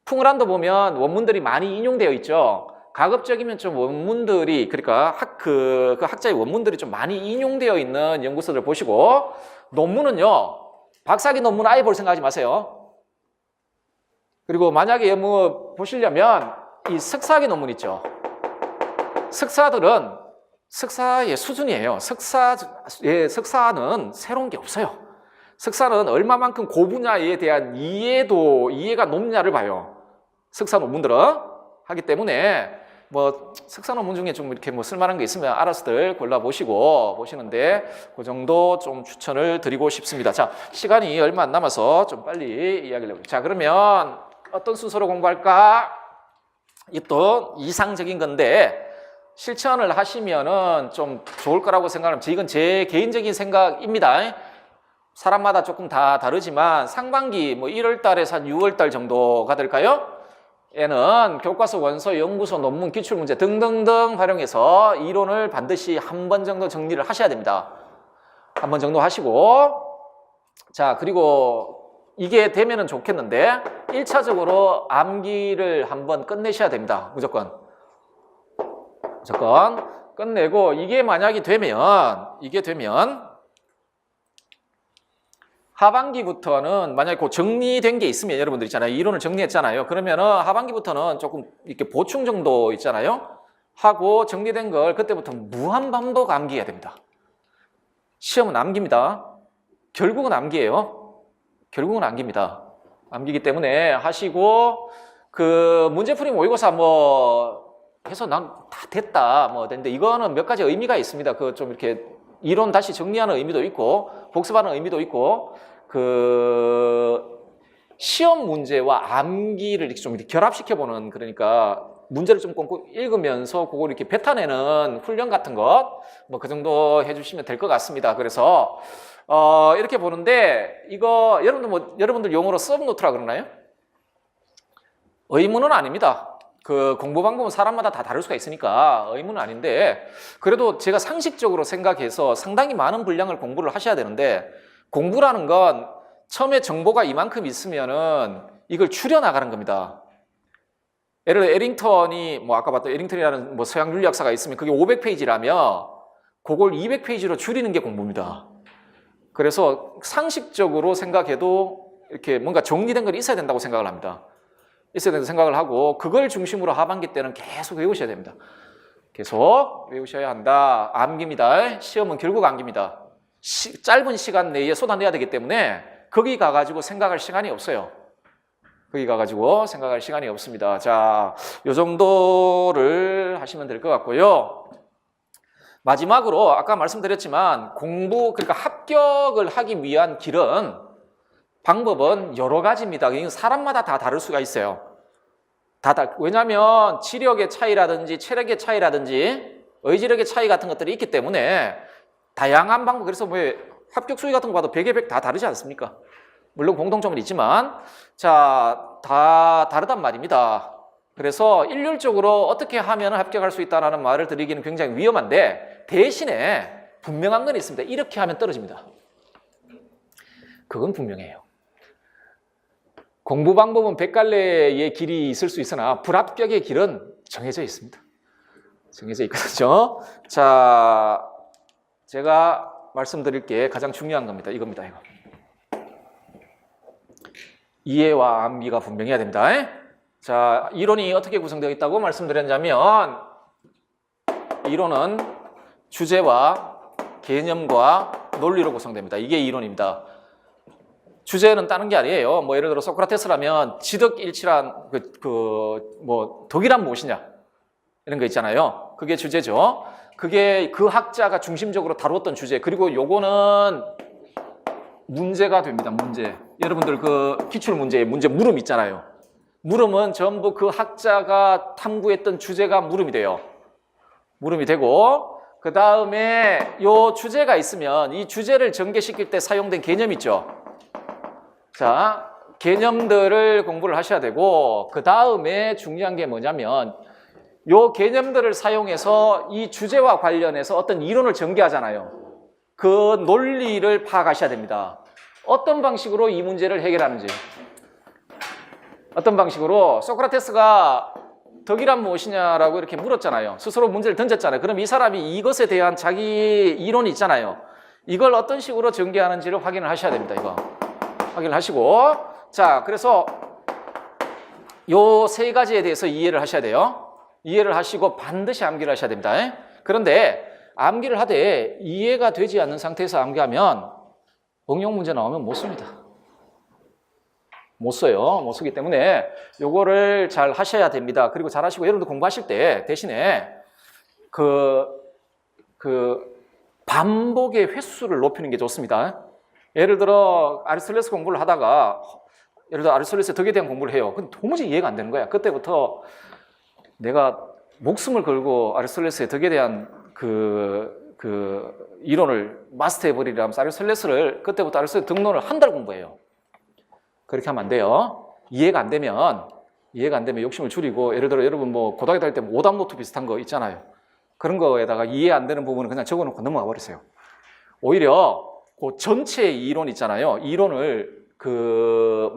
풍울한도 보면 원문들이 많이 인용되어 있죠. 가급적이면 좀 원문들이 그러니까 그 학자의 원문들이 좀 많이 인용되어 있는 연구서들 보시고 논문은요. 박사학위 논문 아예 볼 생각하지 마세요. 그리고 만약에 보시려면 이 석사학위 논문 있죠. 석사의 수준이에요. 석사는 새로운 게 없어요. 석사는 얼마만큼 그 분야에 대한 이해가 높냐를 봐요. 석사 논문들은 하기 때문에 석사 논문 중에 좀 이렇게 쓸만한 게 있으면 알아서들 보시는데 그 정도 좀 추천을 드리고 싶습니다. 자, 시간이 얼마 안 남아서 좀 빨리 이야기를 해볼게요. 자, 그러면 어떤 순서로 공부할까? 이 또 이상적인 건데 실천을 하시면은 좀 좋을 거라고 생각합니다. 이건 제 개인적인 생각입니다. 사람마다 조금 다 다르지만 상반기 1월 달에서 한 6월 달 정도가 될까요? 에는 교과서, 원서, 연구서, 논문, 기출문제 등등등 활용해서 이론을 반드시 한 번 정도 정리를 하셔야 됩니다. 한 번 정도 하시고 자 그리고 이게 되면은 좋겠는데 1차적으로 암기를 한번 끝내셔야 됩니다. 무조건 끝내고 이게 만약에 되면 하반기부터는 만약에 그 정리된 게 있으면 여러분들 있잖아요. 이론을 정리했잖아요. 그러면은 하반기부터는 조금 이렇게 보충 정도 있잖아요. 하고 정리된 걸 그때부터 무한반복 암기해야 됩니다. 시험은 암기입니다. 결국은 암기예요. 결국은 암기입니다. 암기기 때문에 하시고 그 문제풀이 모의고사 뭐 해서 난 다 됐다 뭐 됐는데 이거는 몇 가지 의미가 있습니다. 그 좀 이렇게 이론 다시 정리하는 의미도 있고 복습하는 의미도 있고 그 시험 문제와 암기를 이렇게 좀 이렇게 결합시켜 보는 그러니까 문제를 좀 꼼꼼히 읽으면서 그걸 이렇게 뱉어내는 훈련 같은 것 뭐 그 정도 해주시면 될 것 같습니다. 그래서 이렇게 보는데 이거 여러분들 용어로 서브노트라 그러나요? 의무는 아닙니다. 그 공부 방법은 사람마다 다 다를 수가 있으니까 의무는 아닌데 그래도 제가 상식적으로 생각해서 상당히 많은 분량을 공부를 하셔야 되는데 공부라는 건 처음에 정보가 이만큼 있으면은 이걸 줄여나가는 겁니다. 예를 들어 에링턴이 뭐 아까 봤던 에링턴이라는 뭐 서양 윤리학사가 있으면 그게 500페이지라면 그걸 200페이지로 줄이는 게 공부입니다. 그래서 상식적으로 생각해도 이렇게 뭔가 정리된 걸 있어야 된다고 생각을 합니다. 있어야 된다고 생각을 하고 그걸 중심으로 하반기 때는 계속 외우셔야 됩니다. 계속 외우셔야 한다. 암기입니다. 시험은 결국 암기입니다. 짧은 시간 내에 쏟아내야 되기 때문에 거기 가가지고 생각할 시간이 없어요. 거기 가가지고 생각할 시간이 없습니다. 자, 요 정도를 하시면 될 것 같고요. 마지막으로 아까 말씀드렸지만 그러니까 합격을 하기 위한 방법은 여러 가지입니다. 사람마다 다 다를 수가 있어요. 왜냐하면 지력의 차이라든지 체력의 차이라든지 의지력의 차이 같은 것들이 있기 때문에 다양한 방법, 그래서 뭐 합격 수위 같은 거 봐도 100에 100 다 다르지 않습니까? 물론 공통점은 있지만 자, 다 다르단 말입니다. 그래서 일률적으로 어떻게 하면 합격할 수 있다는 말을 드리기는 굉장히 위험한데 대신에 분명한 건 있습니다. 이렇게 하면 떨어집니다. 그건 분명해요. 공부 방법은 100갈래의 길이 있을 수 있으나 불합격의 길은 정해져 있습니다. 정해져 있거든요. 자, 제가 말씀드릴 게 가장 중요한 겁니다. 이겁니다. 이거. 이해와 암기가 분명해야 됩니다. 자, 이론이 어떻게 구성되어 있다고 말씀드렸냐면 이론은 주제와 개념과 논리로 구성됩니다. 이게 이론입니다. 주제는 다른 게 아니에요. 뭐 예를 들어 소크라테스라면 지덕일치란 뭐 덕이란 무엇이냐 이런 거 있잖아요. 그게 주제죠. 그게 그 학자가 중심적으로 다루었던 주제. 그리고 요거는 문제가 됩니다. 문제. 여러분들 그 기출 문제에 물음 있잖아요. 물음은 전부 그 학자가 탐구했던 주제가 물음이 돼요. 물음이 되고 그 다음에 요 주제가 있으면 이 주제를 전개시킬 때 사용된 개념 있죠. 자, 개념들을 공부를 하셔야 되고 그 다음에 중요한 게 뭐냐면 요 개념들을 사용해서 이 주제와 관련해서 어떤 이론을 전개하잖아요. 그 논리를 파악하셔야 됩니다. 어떤 방식으로 이 문제를 해결하는지. 어떤 방식으로 소크라테스가 덕이란 무엇이냐라고 이렇게 물었잖아요. 스스로 문제를 던졌잖아요. 그럼 이 사람이 이것에 대한 자기 이론이 있잖아요. 이걸 어떤 식으로 전개하는지를 확인을 하셔야 됩니다. 이거 확인을 하시고 자, 그래서 요 세 가지에 대해서 이해를 하셔야 돼요. 이해를 하시고 반드시 암기를 하셔야 됩니다. 그런데 암기를 하되 이해가 되지 않는 상태에서 암기하면 응용 문제 나오면 못 씁니다. 못 써요. 못 쓰기 때문에 요거를 잘 하셔야 됩니다. 그리고 잘 하시고 여러분도 공부하실 때 대신에 반복의 횟수를 높이는 게 좋습니다. 예를 들어 아리스토텔레스 공부를 하다가 예를 들어 아리스토텔레스의 덕에 대한 공부를 해요. 근데 도무지 이해가 안 되는 거야. 그때부터 내가 목숨을 걸고 아리스토텔레스의 덕에 대한 이론을 마스터해버리려 하면서 그때부터 아리스토텔레스 등론을 한 달 공부해요. 그렇게 하면 안 돼요. 이해가 안 되면 욕심을 줄이고 예를 들어 여러분 뭐 고등학교 다닐 때 오답 노트 비슷한 거 있잖아요. 그런 거에다가 이해 안 되는 부분은 그냥 적어놓고 넘어가 버리세요. 오히려 그 전체 이론 있잖아요. 이론을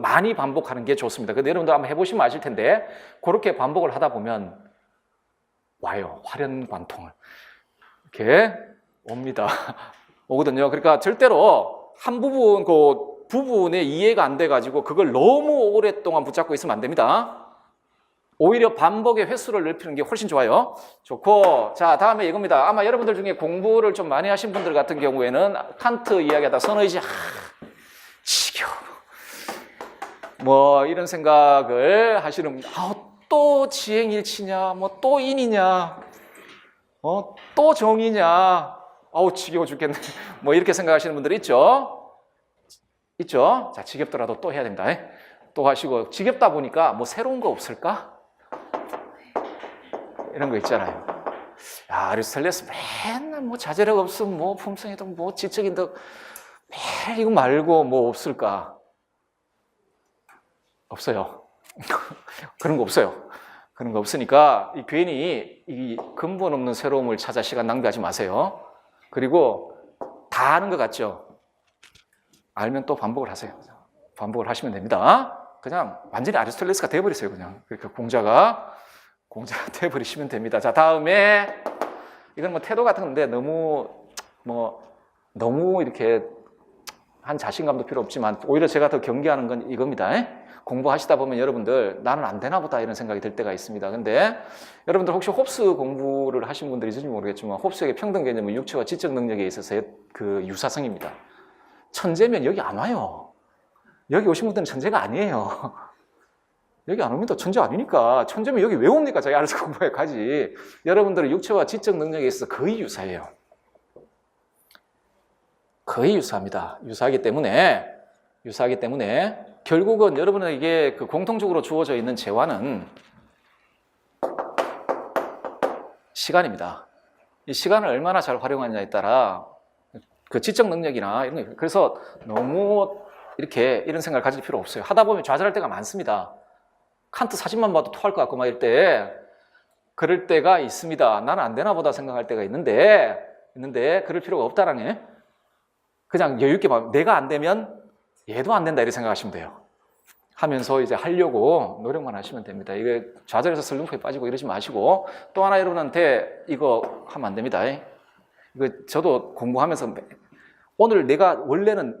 많이 반복하는 게 좋습니다. 근데 여러분들 한번 해보시면 아실 텐데 그렇게 반복을 하다 보면 와요. 활연관통을 이렇게 옵니다. 오거든요. 그러니까 절대로 한 부분 그 부분에 이해가 안 돼가지고 그걸 너무 오랫동안 붙잡고 있으면 안 됩니다. 오히려 반복의 횟수를 넓히는 게 훨씬 좋아요. 좋고, 자, 다음에 이겁니다. 아마 여러분들 중에 공부를 좀 많이 하신 분들 같은 경우에는 칸트 이야기하다 선의지, 지겨워. 뭐 이런 생각을 하시는, 또 지행일치냐, 뭐 또 인이냐, 또 정이냐, 지겨워 죽겠네. 뭐 이렇게 생각하시는 분들 있죠? 있죠? 자, 지겹더라도 또 해야 됩니다. 또 하시고, 지겹다 보니까 뭐 새로운 거 없을까? 이런 거 있잖아요. 야, 아리스토텔레스 맨날 뭐 자제력 없음, 뭐 품성이든 뭐 지적인든 매일 이거 말고 뭐 없을까? 없어요. 그런 거 없어요. 그런 거 없으니까 괜히 이 근본 없는 새로움을 찾아 시간 낭비하지 마세요. 그리고 다 아는 것 같죠? 알면 또 반복을 하세요. 반복을 하시면 됩니다. 그냥 완전히 아리스토텔레스가 되어버리세요. 그냥 그러니까 공자가 되어버리시면 됩니다. 자, 다음에 이건 뭐 태도 같은 건데 너무 이렇게 한 자신감도 필요 없지만 오히려 제가 더 경계하는 건 이겁니다. 공부하시다 보면 여러분들 나는 안 되나 보다 이런 생각이 들 때가 있습니다. 근데 여러분들 혹시 홉스 공부를 하신 분들이 있을지 모르겠지만 홉스의 평등 개념은 육체와 지적 능력에 있어서의 그 유사성입니다. 천재면 여기 안 와요. 여기 오신 분들은 천재가 아니에요. 여기 안 옵니다. 천재 아니니까. 천재면 여기 왜 옵니까? 자기 알아서 공부해 가지. 여러분들은 육체와 지적 능력에 있어서 거의 유사해요. 거의 유사합니다. 유사하기 때문에 결국은 여러분에게 그 공통적으로 주어져 있는 재화는 시간입니다. 이 시간을 얼마나 잘 활용하느냐에 따라 그 지적 능력이나 이런 거, 그래서 너무 이렇게 이런 생각을 가질 필요 없어요. 하다 보면 좌절할 때가 많습니다. 칸트 사진만 봐도 토할 것 같고 막 이럴 때 그럴 때가 있습니다. 나는 안 되나 보다 생각할 때가 있는데 그럴 필요가 없다라는 게 그냥 여유 있게 봐. 내가 안 되면 얘도 안 된다 이렇게 생각하시면 돼요. 하면서 이제 하려고 노력만 하시면 됩니다. 이게 좌절해서 슬럼프에 빠지고 이러지 마시고 또 하나 여러분한테 이거 하면 안 됩니다. 이거 저도 공부하면서 오늘 내가 원래는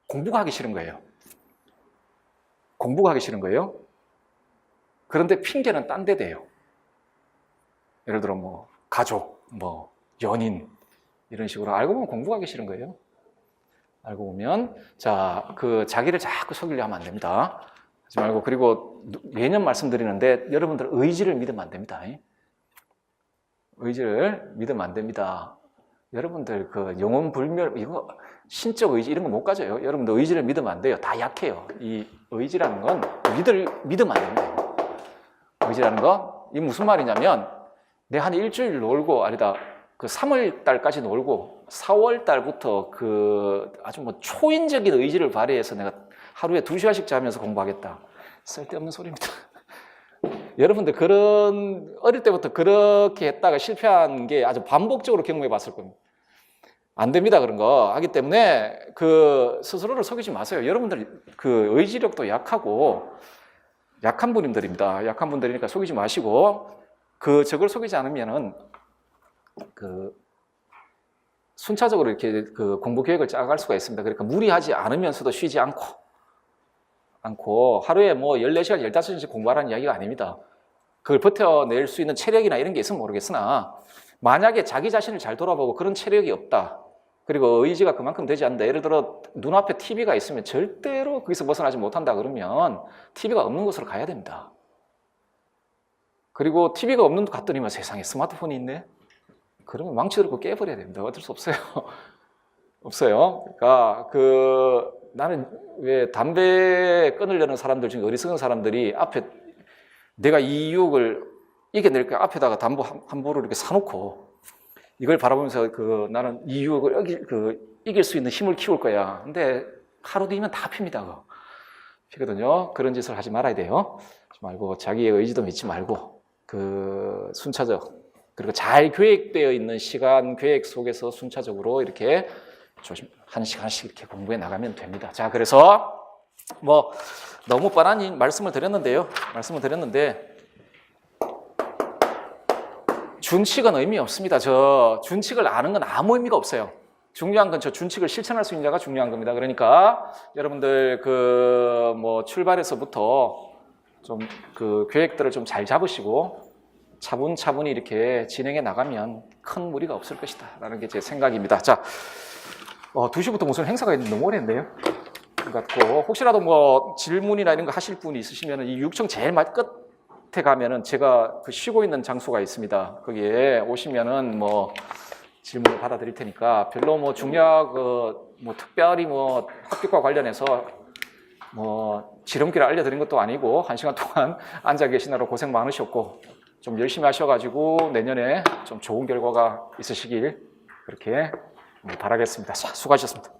공부가 하기 싫은 거예요. 공부가 하기 싫은 거예요. 그런데 핑계는 딴 데 대요. 예를 들어 뭐 가족, 뭐 연인 이런 식으로 알고 보면 공부가 하기 싫은 거예요. 알고 보면 자기를 자꾸 속이려 하면 안 됩니다. 하지 말고 그리고 매년 말씀드리는데 여러분들 의지를 믿으면 안 됩니다. 의지를 믿으면 안 됩니다. 여러분들 그 영혼불멸 이거 신적 의지 이런 거 못 가져요. 여러분들 의지를 믿으면 안 돼요. 다 약해요. 이 의지라는 건 믿으면 안 됩니다. 의지라는 거 이게 무슨 말이냐면 내가 한 일주일 놀고 그 3월 달까지 놀고 4월 달부터 그 아주 뭐 초인적인 의지를 발휘해서 내가 하루에 2시간씩 자면서 공부하겠다. 쓸데없는 소리입니다. 여러분들 어릴 때부터 그렇게 했다가 실패한 게 아주 반복적으로 경험해 봤을 겁니다. 안 됩니다. 그런 거 하기 때문에 그 스스로를 속이지 마세요. 여러분들 그 의지력도 약한 분들입니다. 약한 분들이니까 속이지 마시고 저걸 속이지 않으면은 순차적으로 이렇게 그 공부 계획을 짜갈 수가 있습니다. 그러니까 무리하지 않으면서도 쉬지 않고 하루에 뭐 14시간, 15시간씩 공부하라는 이야기가 아닙니다. 그걸 버텨낼 수 있는 체력이나 이런 게 있으면 모르겠으나 만약에 자기 자신을 잘 돌아보고 그런 체력이 없다. 그리고 의지가 그만큼 되지 않는다. 예를 들어 눈앞에 TV가 있으면 절대로 거기서 벗어나지 못한다 그러면 TV가 없는 곳으로 가야 됩니다. 그리고 TV가 없는 곳 갔더니만 세상에 스마트폰이 있네? 그러면 망치들고 깨버려야 됩니다. 어쩔 수 없어요. 없어요. 그러니까 나는 왜 담배 끊으려는 사람들 중에 어리석은 사람들이 앞에 내가 이 유혹을 이겨낼 거야 앞에다가 담보 한 보를 이렇게 사놓고 이걸 바라보면서 나는 이 유혹을 이길 수 있는 힘을 키울 거야. 근데 하루 뒤면 다 핍니다. 피거든요. 그런 짓을 하지 말아야 돼요. 하지 말고 자기의 의지도 믿지 말고 순차적 그리고 잘 계획되어 있는 시간 계획 속에서 순차적으로 이렇게 하나씩 이렇게 공부해 나가면 됩니다. 자, 그래서 뭐 너무 뻔한 말씀을 드렸는데 준칙은 의미 없습니다. 저 준칙을 아는 건 아무 의미가 없어요. 중요한 건 저 준칙을 실천할 수 있느냐가 중요한 겁니다. 그러니까 여러분들 뭐 출발에서부터 좀 계획들을 좀 잘 잡으시고 차분차분히 이렇게 진행해 나가면 큰 무리가 없을 것이다 라는 게 제 생각입니다. 자, 2시부터 무슨 행사가 있는데 너무 오래 했네요. 같고, 혹시라도 뭐 질문이나 이런 거 하실 분이 있으시면 이 6층 제일 끝에 가면은 제가 쉬고 있는 장소가 있습니다. 거기에 오시면은 뭐 질문을 받아드릴 테니까 별로 뭐 중요한 뭐 특별히 뭐 합격과 관련해서 뭐 지름길을 알려드린 것도 아니고 1시간 동안 앉아 계시느라 고생 많으셨고 좀 열심히 하셔가지고 내년에 좀 좋은 결과가 있으시길 그렇게 바라겠습니다. 자, 수고하셨습니다.